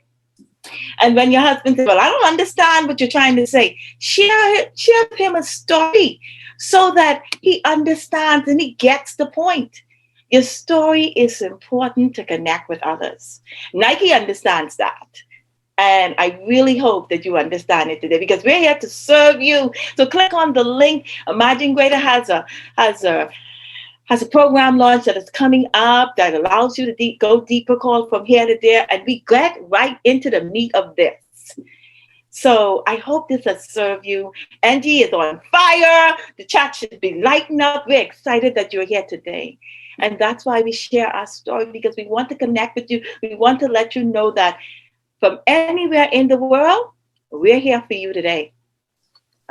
And when your husband says, well, I don't understand what you're trying to say, share with him a story so that he understands and he gets the point. Your story is important to connect with others. Nike understands that. And I really hope that you understand it today because we're here to serve you. So click on the link. Imagine Greater has a program launch that is coming up that allows you to go deeper, call from here to there, and we get right into the meat of this. So I hope this has served you. Angie is on fire. The chat should be lighting up. We're excited that you're here today. And that's why we share our story, because we want to connect with you. We want to let you know that from anywhere in the world, we're here for you today.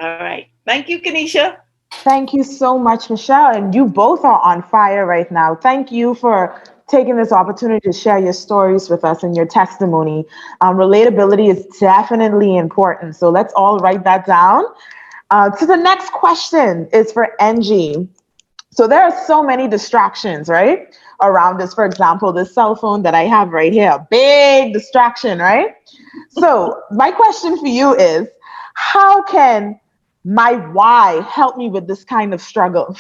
All right. Thank you, Kanisha. Thank you so much, Michelle. And you both are on fire right now. Thank you for taking this opportunity to share your stories with us and your testimony. Relatability is definitely important. So let's all write that down. So the next question is for Angie. So there are so many distractions, right, around us. For example, the cell phone that I have right here, big distraction, right? So my question for you is, how can my why help me with this kind of struggle?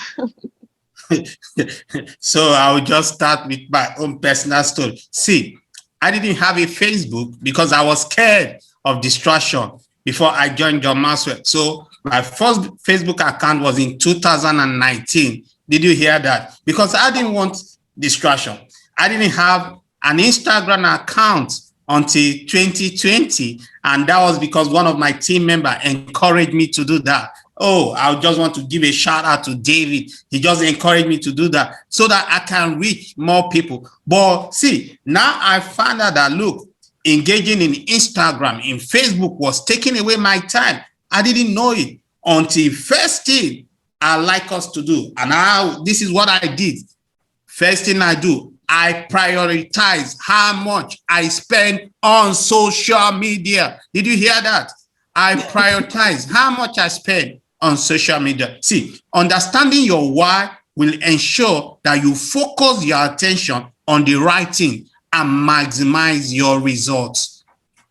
So I will just start with my own personal story. See, I didn't have a Facebook because I was scared of distraction before I joined John Maxwell. So my first Facebook account was in 2019. Did you hear that? Because I didn't want distraction. I didn't have an Instagram account until 2020. And that was because one of my team members encouraged me to do that. Oh, I just want to give a shout out to David. He just encouraged me to do that so that I can reach more people. But see, now I found out that, look, engaging in Instagram, in Facebook was taking away my time. I didn't know it until first thing I like us to do. And now this is what I did. First thing I do, I prioritize how much I spend on social media. Did you hear that? I prioritize how much I spend on social media. See, understanding your why will ensure that you focus your attention on the right thing and maximize your results.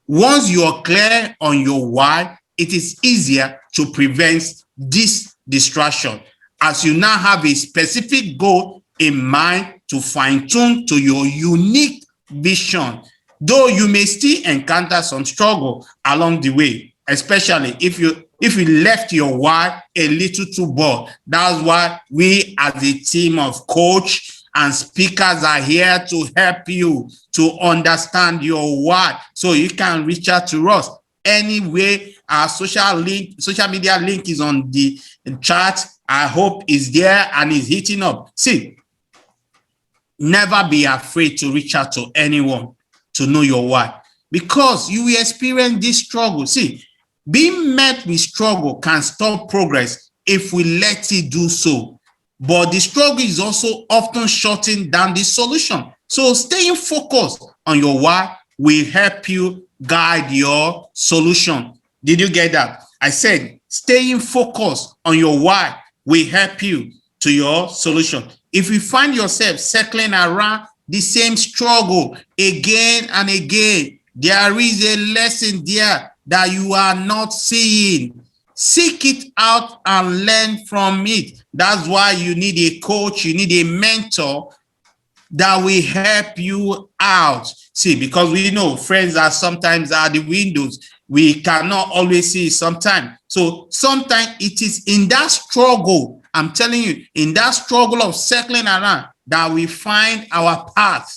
Once you are clear on your why, it is easier to prevent this distraction, as you now have a specific goal in mind to fine-tune to your unique vision. Though you may still encounter some struggle along the way, especially if you left your why a little too broad. That's why we as a team of coach and speakers are here to help you to understand your why, so you can reach out to us. Anyway, our social media link is on the chat. I hope is there and is hitting up. See, never be afraid to reach out to anyone to know your why, because you will experience this struggle. See, being met with struggle can stop progress if we let it do so. But the struggle is also often shutting down the solution. So staying focused on your why will help you guide your solution. Did you get that? I said staying focused on your why will help you to your solution. If you find yourself circling around the same struggle again and again, there is a lesson there that you are not seeing. Seek it out and learn from it. That's why you need a coach, you need a mentor that will help you out. See, because we know friends are sometimes at the windows. We cannot always see sometimes. So sometimes it is in that struggle, I'm telling you, in that struggle of circling around, that we find our path.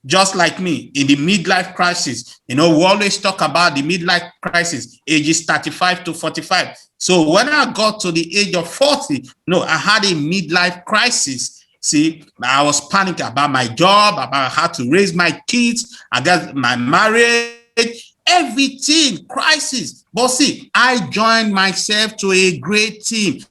Just like me in the midlife crisis. You know, we always talk about the midlife crisis, ages 35 to 45. So when I got to the age of 40, no, I had a midlife crisis. See, I was panicking about my job, about how to raise my kids, I got my marriage, everything, crisis. But see, I joined myself to a great team.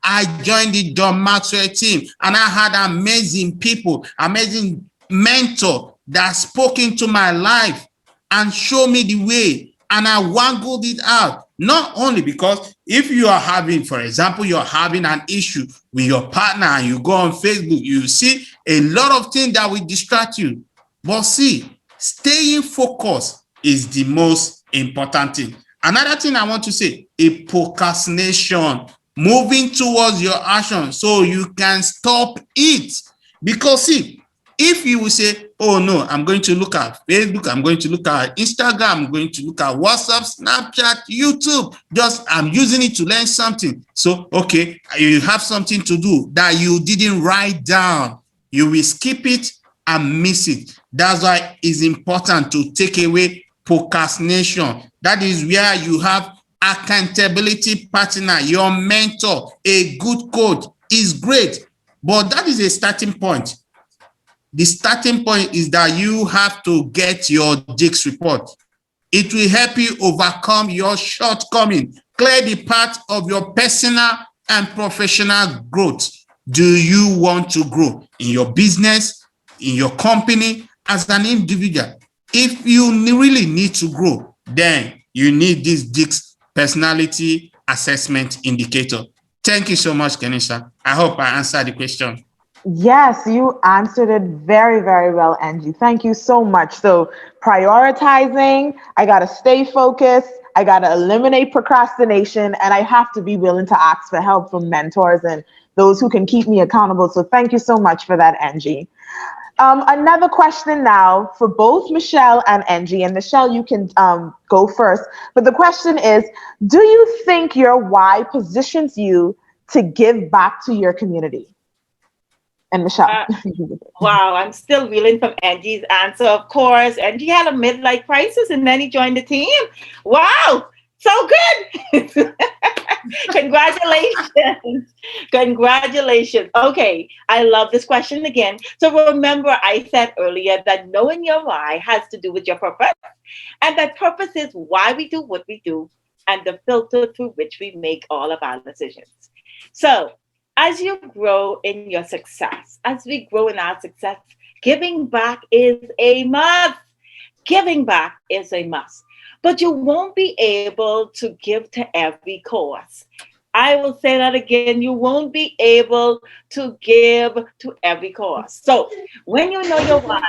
I joined the John Maxwell team, and I had amazing people, amazing mentor that spoke into my life and showed me the way, and I wangled it out. Not only because if you are having, for example, you're having an issue with your partner and you go on Facebook, you see a lot of things that will distract you. But see, staying focused is the most important thing. Another thing I want to say, a procrastination, moving towards your action so you can stop it. Because see, if you will say, oh no, I'm going to look at Facebook, I'm going to look at Instagram, I'm going to look at WhatsApp, Snapchat, YouTube, just I'm using it to learn something. So, okay, you have something to do that you didn't write down. You will skip it and miss it. That's why it's important to take away procrastination. That is where you have accountability partner, your mentor, a good coach is great, but that is a starting point. The starting point is that you have to get your DICS report. It will help you overcome your shortcoming, clear the path of your personal and professional growth. Do you want to grow in your business, in your company, as an individual? If you really need to grow, then you need this DICS personality assessment indicator. Thank you so much, Kenisha. I hope I answered the question. Yes, you answered it very, very well, Angie. Thank you so much. So prioritizing, I got to stay focused. I got to eliminate procrastination, and I have to be willing to ask for help from mentors and those who can keep me accountable. So thank you so much for that, Angie. Another question now for both Michelle and Angie. And Michelle, you can go first. But the question is, do you think your why positions you to give back to your community? And Michelle. Wow, I'm still reeling from Angie's answer, of course. Angie had a midlife crisis and then he joined the team. Wow, so good. Congratulations. Congratulations. Okay, I love this question again. So remember, I said earlier that knowing your why has to do with your purpose. And that purpose is why we do what we do and the filter through which we make all of our decisions. So, as you grow in your success, as we grow in our success, giving back is a must. Giving back is a must. But you won't be able to give to every cause. I will say that again. You won't be able to give to every cause. So when you know your why,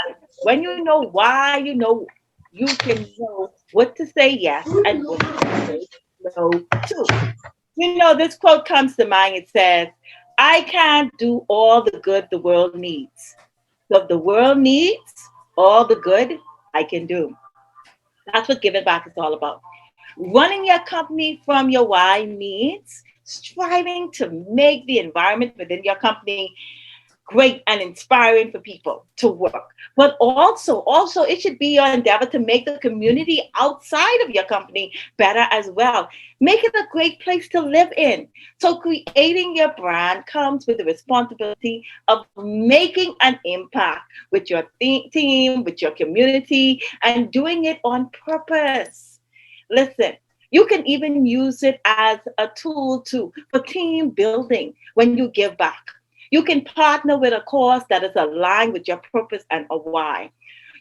when you know why, you can know what to say yes and what to say no to. This quote comes to mind. It says, I can't do all the good the world needs. So if the world needs all the good I can do. That's what giving back is all about. Running your company from your why means striving to make the environment within your company great and inspiring for people to work. But also it should be your endeavor to make the community outside of your company better as well. Make it a great place to live in. So creating your brand comes with the responsibility of making an impact with your team, with your community, and doing it on purpose. Listen, you can even use it as a tool for team building when you give back. You can partner with a cause that is aligned with your purpose and a why.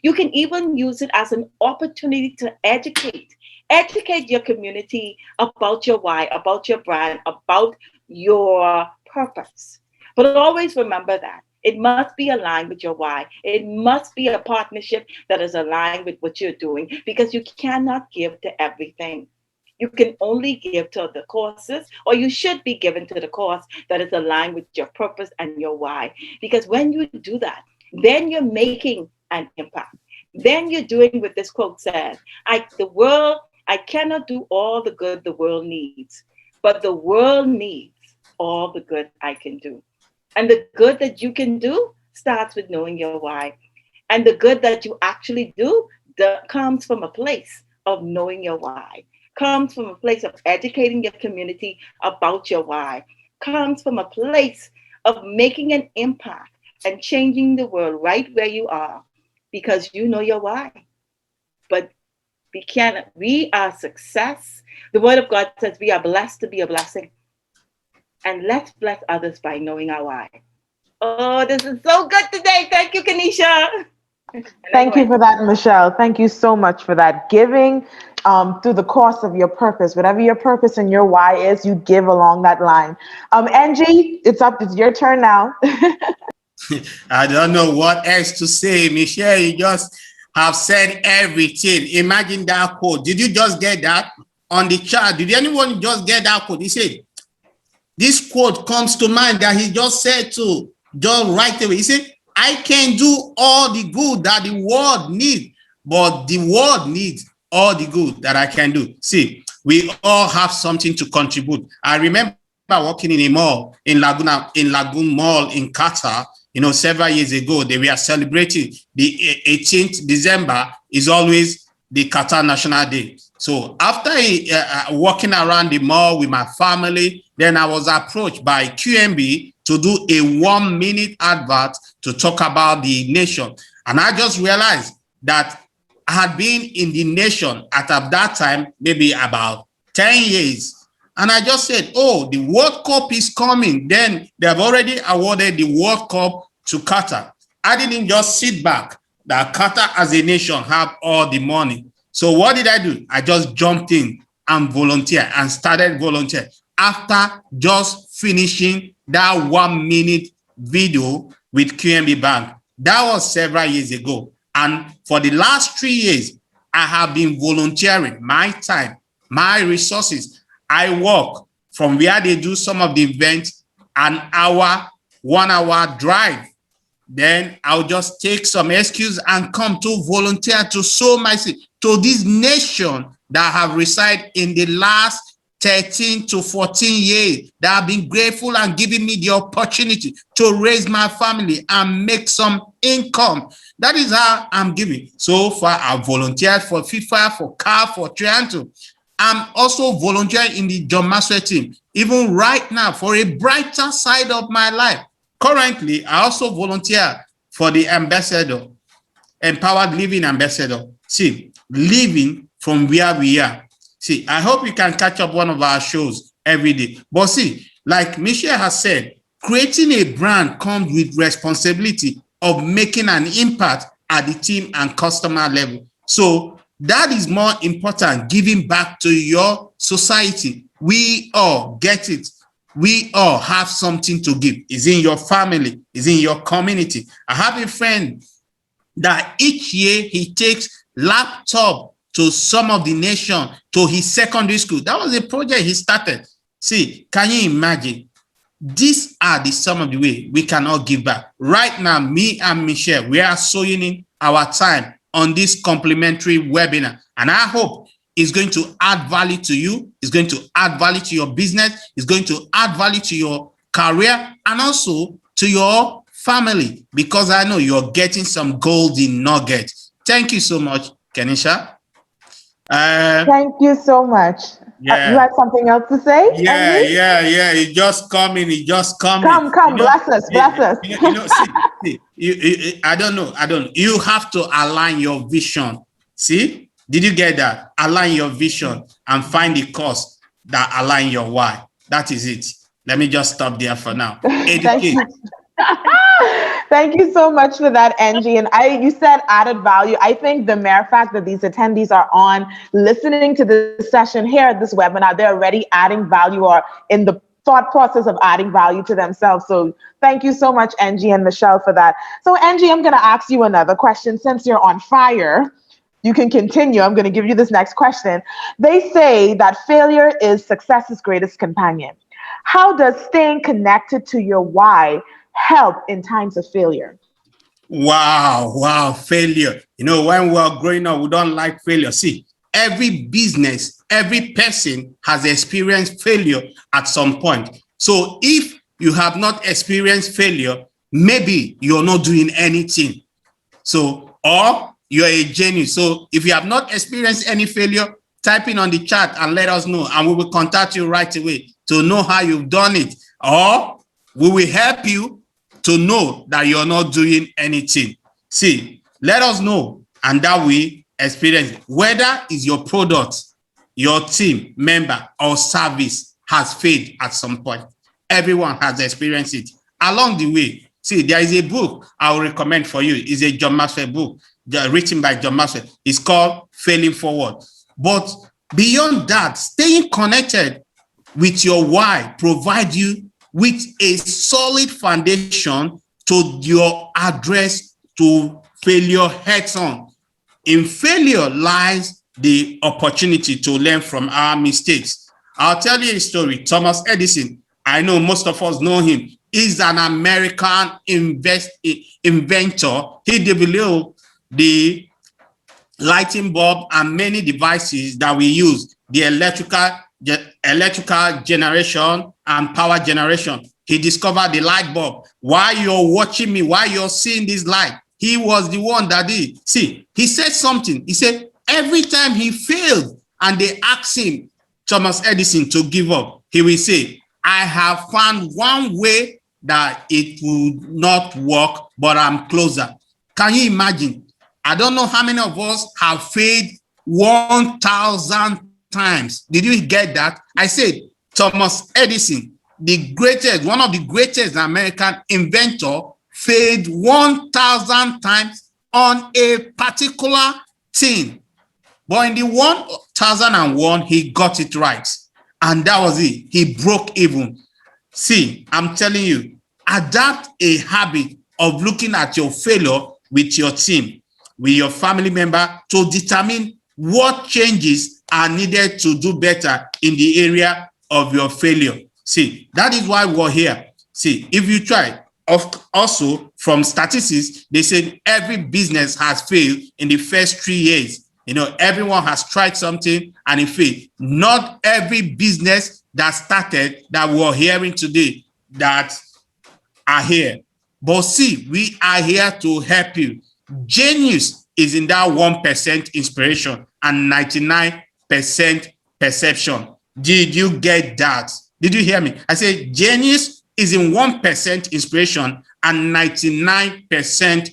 You can even use it as an opportunity to educate. Educate your community about your why, about your brand, about your purpose. But always remember that it must be aligned with your why. It must be a partnership that is aligned with what you're doing, because you cannot give to everything. You can only give to the causes, or you should be given to the cause that is aligned with your purpose and your why. Because when you do that, then you're making an impact. Then you're doing what this quote says. I cannot do all the good the world needs, but the world needs all the good I can do. And the good that you can do starts with knowing your why. And the good that you actually do comes from a place of knowing your why, comes from a place of educating your community about your why, comes from a place of making an impact and changing the world right where you are, because you know your why. But we are success. The word of God says we are blessed to be a blessing. And let's bless others by knowing our why. Oh, this is so good today. Thank you, Kanisha. Thank you for that, Michelle. Thank you so much for that. Giving through the course of your purpose, whatever your purpose and your why is, you give along that line. Angie, it's your turn now. I don't know what else to say. Michelle, you just have said everything. Imagine that quote. Did you just get that on the chat? Did anyone just get that quote? He said, this quote comes to mind that he just said to John right away. He said, I can do all the good that the world needs, but the world needs all the good that I can do. See, we all have something to contribute. I remember working in a mall in Lagoon Mall in Qatar. Several years ago, they were celebrating the 18th December is always the Qatar National Day. So after walking around the mall with my family, then I was approached by QMB to do a 1-minute advert to talk about the nation. And I just realized that I had been in the nation at that time, maybe about 10 years. And I just said, oh, the World Cup is coming. Then they have already awarded the World Cup to Qatar. I didn't just sit back that Qatar as a nation have all the money. So what did I do? I just jumped in and volunteered and started volunteering after just finishing that 1-minute video with QMB Bank. That was several years ago. And for the last 3 years, I have been volunteering my time, my resources. I walk from where they do some of the events, an hour, 1 hour drive. Then I'll just take some excuse and come to volunteer to sow my seed to this nation that have resided in the last 13 to 14 years that have been grateful and giving me the opportunity to raise my family and make some income. That is how I'm giving. So far, I've volunteered for FIFA, for CAF, for Trianto. I'm also volunteering in the John Maxwell team, even right now, for a brighter side of my life. Currently, I also volunteer for the ambassador, Empowered Living Ambassador. See, living from where we are. See, I hope you can catch up one of our shows every day. But see, like Michelle has said, creating a brand comes with responsibility of making an impact at the team and customer level. So that is more important, giving back to your society. We all get it. We all have something to give. It's in your family. It's in your community. I have a friend that each year he takes laptop to some of the nation, to his secondary school. That was a project he started. See, can you imagine? These are the some of the way we cannot give back. Right now, me and Michelle, we are sowing in our time on this complimentary webinar. And I hope it's going to add value to you. It's going to add value to your business. It's going to add value to your career and also to your family, because I know you're getting some golden nuggets. Thank you so much, Kenisha. Thank you so much. Yeah. You had something else to say? Yeah. It just coming. Come, bless us. I don't know. You have to align your vision. See, did you get that? Align your vision and find the cause that align your why. That is it. Let me just stop there for now. Educate. Thank you so much for that, Angie. And you said added value. I think the mere fact that these attendees are on listening to this session here at this webinar, they're already adding value or in the thought process of adding value to themselves. So thank you so much, Angie and Michelle, for that. So Angie, I'm going to ask you another question. Since you're on fire, you can continue. I'm going to give you this next question. They say that failure is success's greatest companion. How does staying connected to your why help in times of failure? Wow, failure. You know, when we are growing up, we don't like failure. See, every business, every person has experienced failure at some point. So if you have not experienced failure, maybe you're not doing anything. So, or you're a genius. So if you have not experienced any failure, type in on the chat and let us know, and we will contact you right away to know how you've done it. Or we will help you to know that you're not doing anything. See, let us know, and that we experience it. Whether it's your product, your team member, or service has failed at some point. Everyone has experienced it along the way. See, there is a book I will recommend for you. It's a John Maxwell book written by John Maxwell. It's called Failing Forward. But beyond that, staying connected with your why provide you with a solid foundation to your address to failure heads on. In failure lies the opportunity to learn from our mistakes. I'll tell you a story. Thomas Edison, I know most of us know him. He's an American inventor. He developed the lighting bulb and many devices that we use, the electrical generation and power generation. He discovered the light bulb. While you're watching me, while you're seeing this light, he was the one that did. See, he said something. He said every time he failed and they asked him, Thomas Edison, to give up, he will say, I have found one way that it would not work, but I'm closer. Can you imagine? I don't know how many of us have failed 1,000 times. Did you get that? I said, Thomas Edison, the greatest, one of the greatest American inventor, failed 1,000 times on a particular thing. But in the 1001, he got it right. And that was it. He broke even. See, I'm telling you, adapt a habit of looking at your failure with your team, with your family member, to determine what changes are needed to do better in the area of your failure. See, that is why we're here. See, if you try, also from statistics, they said every business has failed in the first 3 years You know, everyone has tried something and it failed. Not every business that started that we're hearing today that are here. But see, we are here to help you. Genius is in that 1% inspiration and 99% perception. Did you get that? Did you hear me? I said genius is in 1% inspiration and 99%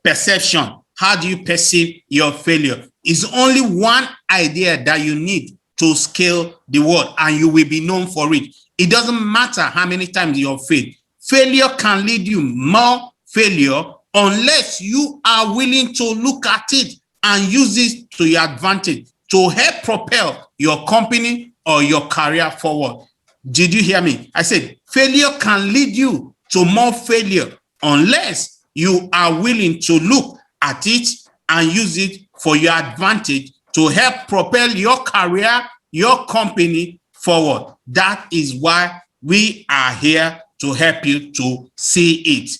perception. How do you perceive your failure? It's only one idea that you need to scale the world and you will be known for it. It doesn't matter how many times you have failed. Failure can lead you more failure unless you are willing to look at it and use it to your advantage to help propel your company or your career forward. Did you hear me? I said failure can lead you to more failure unless you are willing to look at it and use it for your advantage to help propel your career, your company forward. That is why we are here to help you to see it.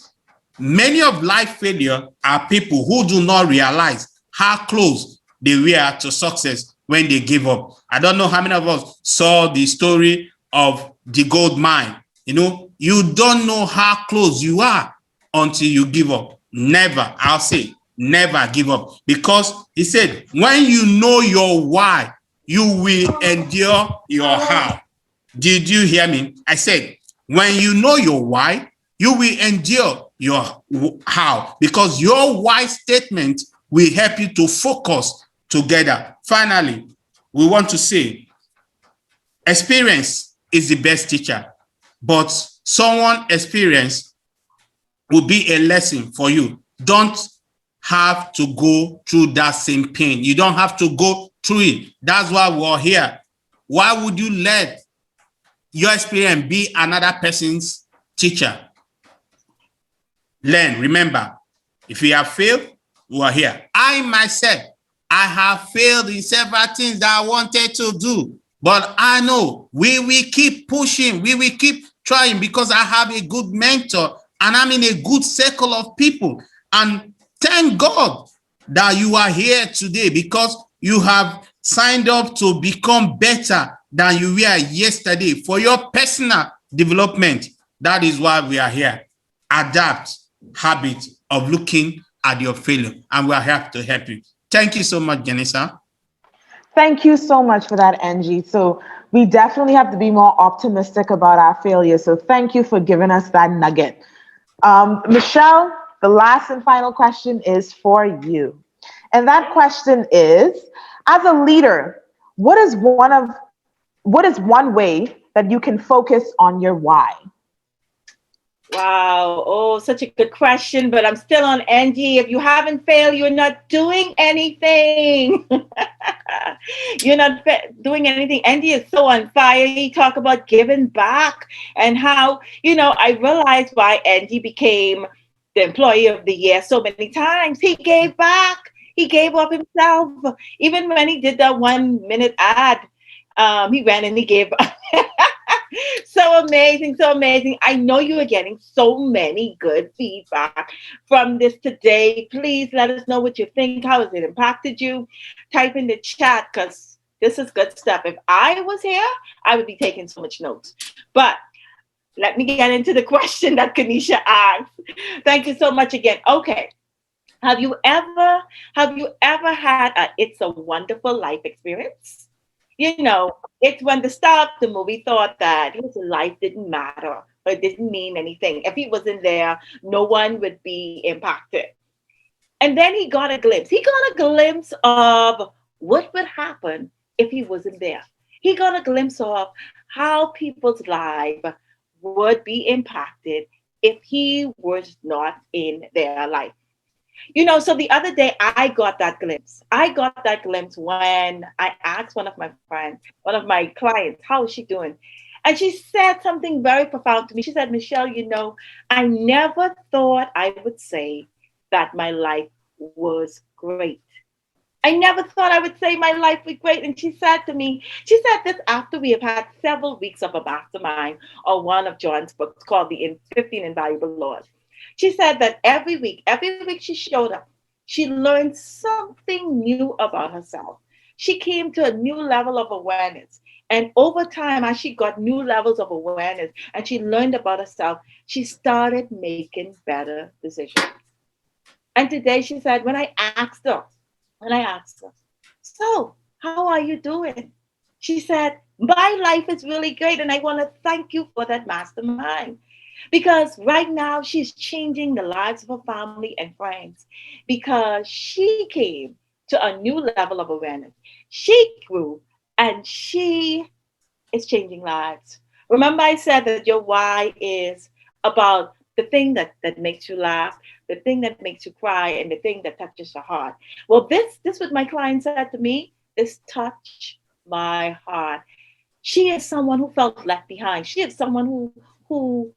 Many of life failure are people who do not realize how close they were to success when they give up. I don't know how many of us saw the story of the gold mine. You know, you don't know how close you are until you give up. Never, I'll say, never give up. Because he said, when you know your why, you will endure your how. Did you hear me? I said, when you know your why, you will endure your how, because your why statement will help you to focus together. Finally, we want to say experience is the best teacher, but someone experience will be a lesson for you. Don't have to go through that same pain. You don't have to go through it. That's why we're here. Why would you let your experience be another person's teacher? Learn. Remember, if you have failed, we are here. I myself, I have failed in several things that I wanted to do, but I know we will keep pushing. We will keep trying because I have a good mentor and I'm in a good circle of people. And thank God that you are here today because you have signed up to become better than you were yesterday for your personal development. That is why we are here. Adapt habit of looking at your failure, and we are here to help you. Thank you so much, Janessa. Thank you so much for that, Angie. So we definitely have to be more optimistic about our failure. So thank you for giving us that nugget. Michelle, the last and final question is for you. And that question is, as a leader, what is one way that you can focus on your why? Wow. Oh, such a good question, but I'm still on Angie. If you haven't failed, you're not doing anything. You're not doing anything. Andy is so on fire. He talk about giving back and how, I realized why Andy became the employee of the year so many times. He gave back. He gave up himself. Even when he did that 1 minute ad, he ran and he gave up. So amazing, so amazing. I know you are getting so many good feedback from this today. Please let us know what you think. How has it impacted you? Type in the chat because this is good stuff. If I was here, I would be taking so much notes. But let me get into the question that Kanisha asked. Thank you so much again. Okay. Have you ever had a It's a Wonderful Life experience? It's when the star of the movie thought that his life didn't matter or it didn't mean anything. If he wasn't there, no one would be impacted. And then he got a glimpse. He got a glimpse of what would happen if he wasn't there. He got a glimpse of how people's life would be impacted if he was not in their life. So the other day I got that glimpse. I got that glimpse when I asked one of my friends, one of my clients, how is she doing? And she said something very profound to me. She said, Michelle, I never thought I would say that my life was great. I never thought I would say my life was great. And she said this after we have had several weeks of a mastermind or one of John's books called the 15 Invaluable Laws. She said that every week she showed up. She learned something new about herself. She came to a new level of awareness. And over time, as she got new levels of awareness and she learned about herself, she started making better decisions. And today she said, when I asked her, so how are you doing? She said, my life is really great and I want to thank you for that mastermind. Because right now she's changing the lives of her family and friends because she came to a new level of awareness. She grew and she is changing lives. Remember, I said that your why is about the thing that makes you laugh, the thing that makes you cry, and the thing that touches your heart. Well, this what my client said to me, this touch my heart. She is someone who felt left behind. She is someone who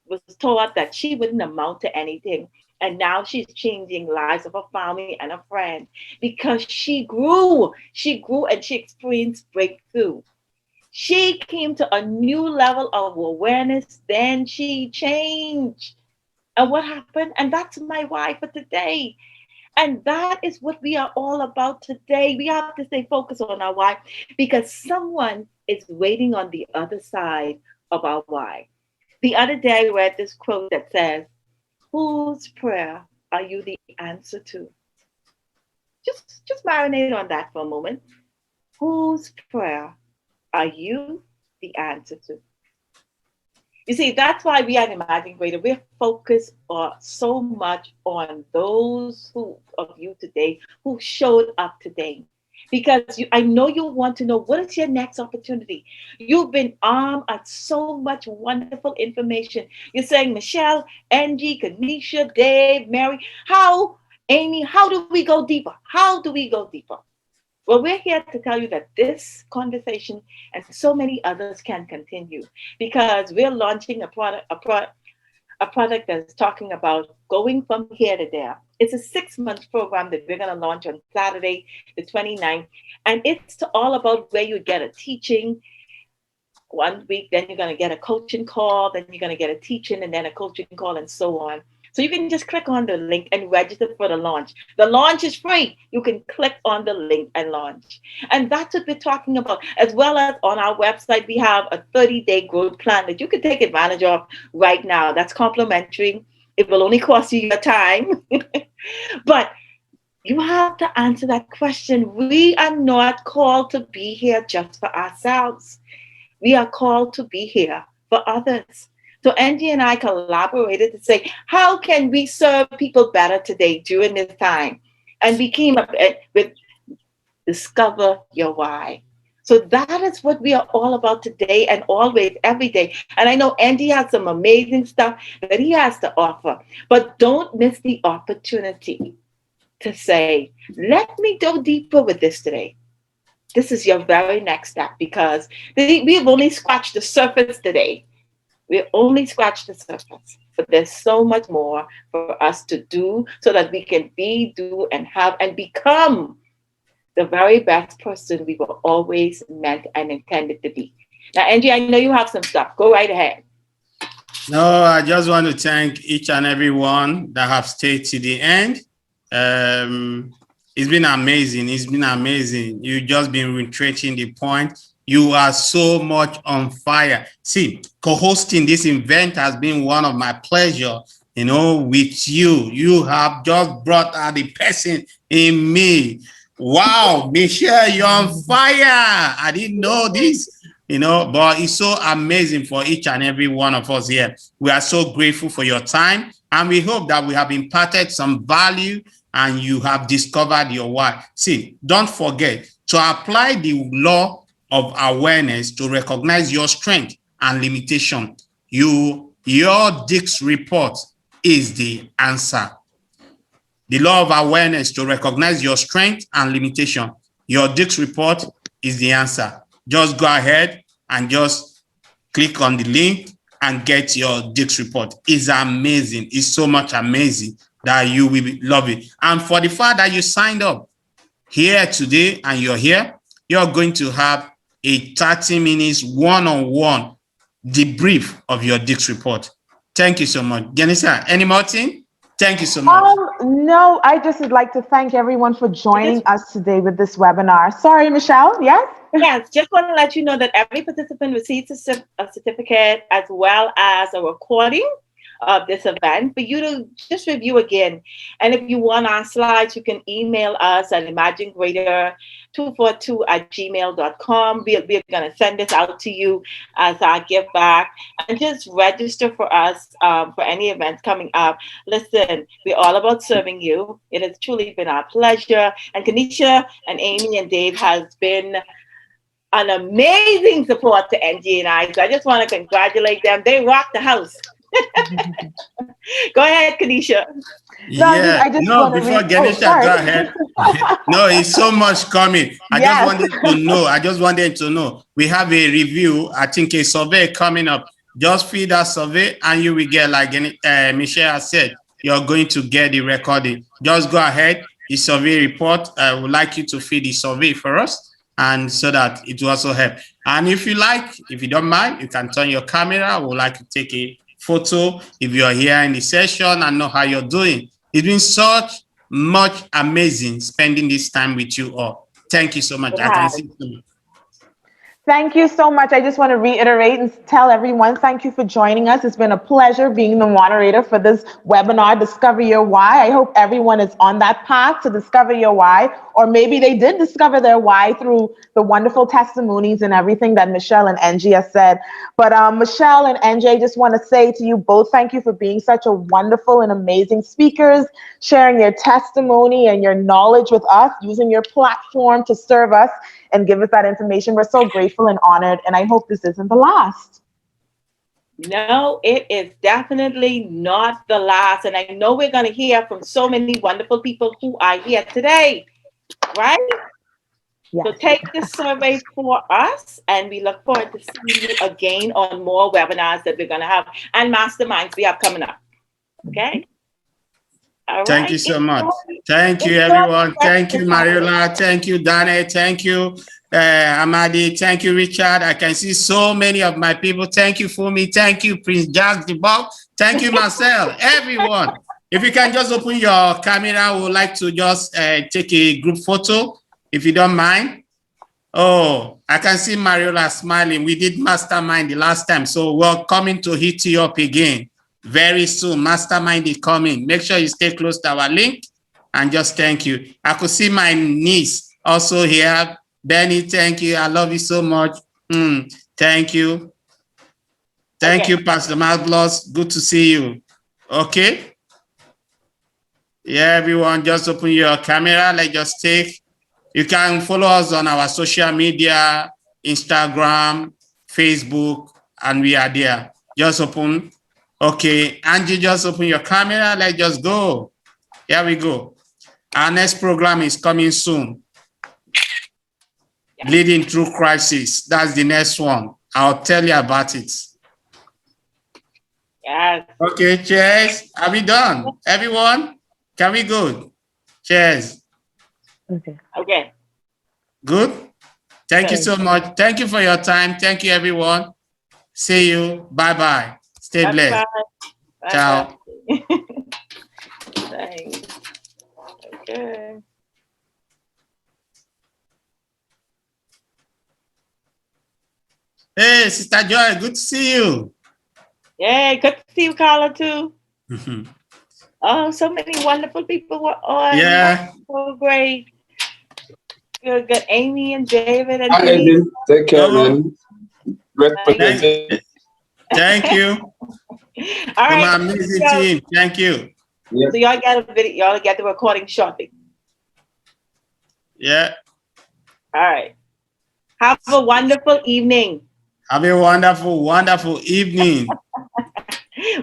was taught that she wouldn't amount to anything. And now she's changing lives of her family and her friends because she grew. She grew and she experienced breakthrough. She came to a new level of awareness, then she changed. And what happened? And that's my why for today. And that is what we are all about today. We have to stay focused on our why because someone is waiting on the other side of our why. The other day, I read this quote that says, whose prayer are you the answer to? Just marinate on that for a moment. Whose prayer are you the answer to? You see, that's why we at Imagine Greater, we're focused so much on those of you today who showed up today. Because I know you want to know what is your next opportunity. You've been armed at so much wonderful information. You're saying, Michelle, Angie, Kanisha, Dave, Mary, Amy, how do we go deeper? How do we go deeper? Well, we're here to tell you that this conversation and so many others can continue because we're launching a product that's talking about going from here to there. It's a 6-month program that we're going to launch on Saturday, the 29th. And it's all about where you get a teaching 1 week, then you're going to get a coaching call, then you're going to get a teaching, and then a coaching call, and so on. So you can just click on the link and register for the launch. The launch is free. You can click on the link and launch. And that's what we're talking about. As well as on our website, we have a 30-day growth plan that you can take advantage of right now. That's complimentary. It will only cost you your time. But you have to answer that question. We are not called to be here just for ourselves. We are called to be here for others. So Angie and I collaborated to say, how can we serve people better today during this time? And we came up with Discover Your Why. So that is what we are all about today and always, every day. And I know Andy has some amazing stuff that he has to offer. But don't miss the opportunity to say, let me go deeper with this today. This is your very next step because we've only scratched the surface today. We only scratched the surface, but there's so much more for us to do so that we can be, do, and have, and become the very best person we were always meant and intended to be. Now, Angie, I know you have some stuff. Go right ahead. No, I just want to thank each and every one that have stayed to the end. It's been amazing. It's been amazing. You've just been reiterating the point. You are so much on fire. See, co-hosting this event has been one of my pleasure, with you. You have just brought out the person in me. Wow, Michelle, you're on fire. I didn't know this, but it's so amazing for each and every one of us here. We are so grateful for your time, and we hope that we have imparted some value and you have discovered your why. See, don't forget to apply the law of awareness to recognize your strength and limitation. Your Dix report is the answer. The law of awareness to recognize your strength and limitation. Your Dix report is the answer. Just go ahead and just click on the link and get your Dix report. It's amazing. It's so much amazing that you will love it. And for the fact that you signed up here today and you're here, you're going to have a 30 minutes one-on-one debrief of your Dix report. Thank you so much. Janissa, any more thing? Thank you so much. No, I just would like to thank everyone for joining us today with this webinar. Sorry, Michelle, yes? Yes, just want to let you know that every participant receives a certificate as well as a recording of this event for you to just review again. And if you want our slides, you can email us at imagingreader242@gmail.com. We're going to send this out to you as our gift back. And just register for us for any events coming up. Listen, we're all about serving you. It has truly been our pleasure. And Kanisha and Amy and Dave has been an amazing support to NG and I. So I just want to congratulate them. They rock the house. Go ahead, Kanisha. Yeah, before Ganesha, go ahead. No, it's so much coming. I just wanted to know. We have a review, I think a survey coming up. Just fill that survey and you will get, like Michelle said, you're going to get the recording. Just go ahead, the survey report. I would like you to fill the survey for us, and so that it will also help. And if you don't mind, you can turn your camera. I would like to take a photo if you're here in the session and know how you're doing. It's been such much amazing spending this time with you all. Thank you so much. I can see you. Thank you so much. I just want to reiterate and tell everyone, thank you for joining us. It's been a pleasure being the moderator for this webinar, Discover Your Why. I hope everyone is on that path to discover your why, or maybe they did discover their why through the wonderful testimonies and everything that Michelle and Angie has said. But Michelle and Angie, I just want to say to you both, thank you for being such a wonderful and amazing speakers, sharing your testimony and your knowledge with us, using your platform to serve us and give us that information. We're so grateful and honored, and I hope this isn't the last. No, it is definitely not the last. And I know we're going to hear from so many wonderful people who are here today, right? Yes. So take this survey for us, and we look forward to seeing you again on more webinars that we're going to have and masterminds we have coming up. Okay? All Thank you so much. Thank you, everyone. Thank you, Mariola. Thank you, Dane. Thank you, Amadi. Thank you, Richard. I can see so many of my people. Thank you, Fumi. Thank you, Prince Jack the Bob. Thank you, Marcel. Everyone. If you can just open your camera, we would like to just take a group photo, if you don't mind. Oh, I can see Mariola smiling. We did mastermind the last time, so we're coming to hit you up again. Very soon, mastermind is coming. Make sure you stay close to our link, and just thank you. I could see my niece also here. Benny, thank you. I love you so much. Thank you. Thank you, Pastor Marvelous. Good to see you. Okay. Yeah, everyone, just open your camera. Let's just take. You can follow us on our social media, Instagram, Facebook, and we are there. Just open. Okay, Angie, just open your camera. Let's just go. Here we go. Our next program is coming soon. Leading Through Crisis. That's the next one. I'll tell you about it. Yes. Okay, cheers. Are we done? Everyone, can we go? Cheers. Okay. Good? Thank you so much. Thank you for your time. Thank you, everyone. See you. Bye-bye. Stay blessed. Bye. Ciao. Thanks. Okay. Hey, Sister Joy, good to see you. Yeah, good to see you, Carla, too. Oh, so many wonderful people were on. Yeah. So great. Good. Amy and David and Edison. Take care, man. Thank you. All right. My amazing team. Thank you. Yeah. So y'all get a video. Y'all get the recording shortly. Yeah. All right. Have a wonderful evening. Have a wonderful, wonderful evening. Bye.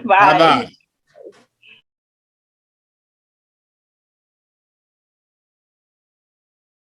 Bye-bye.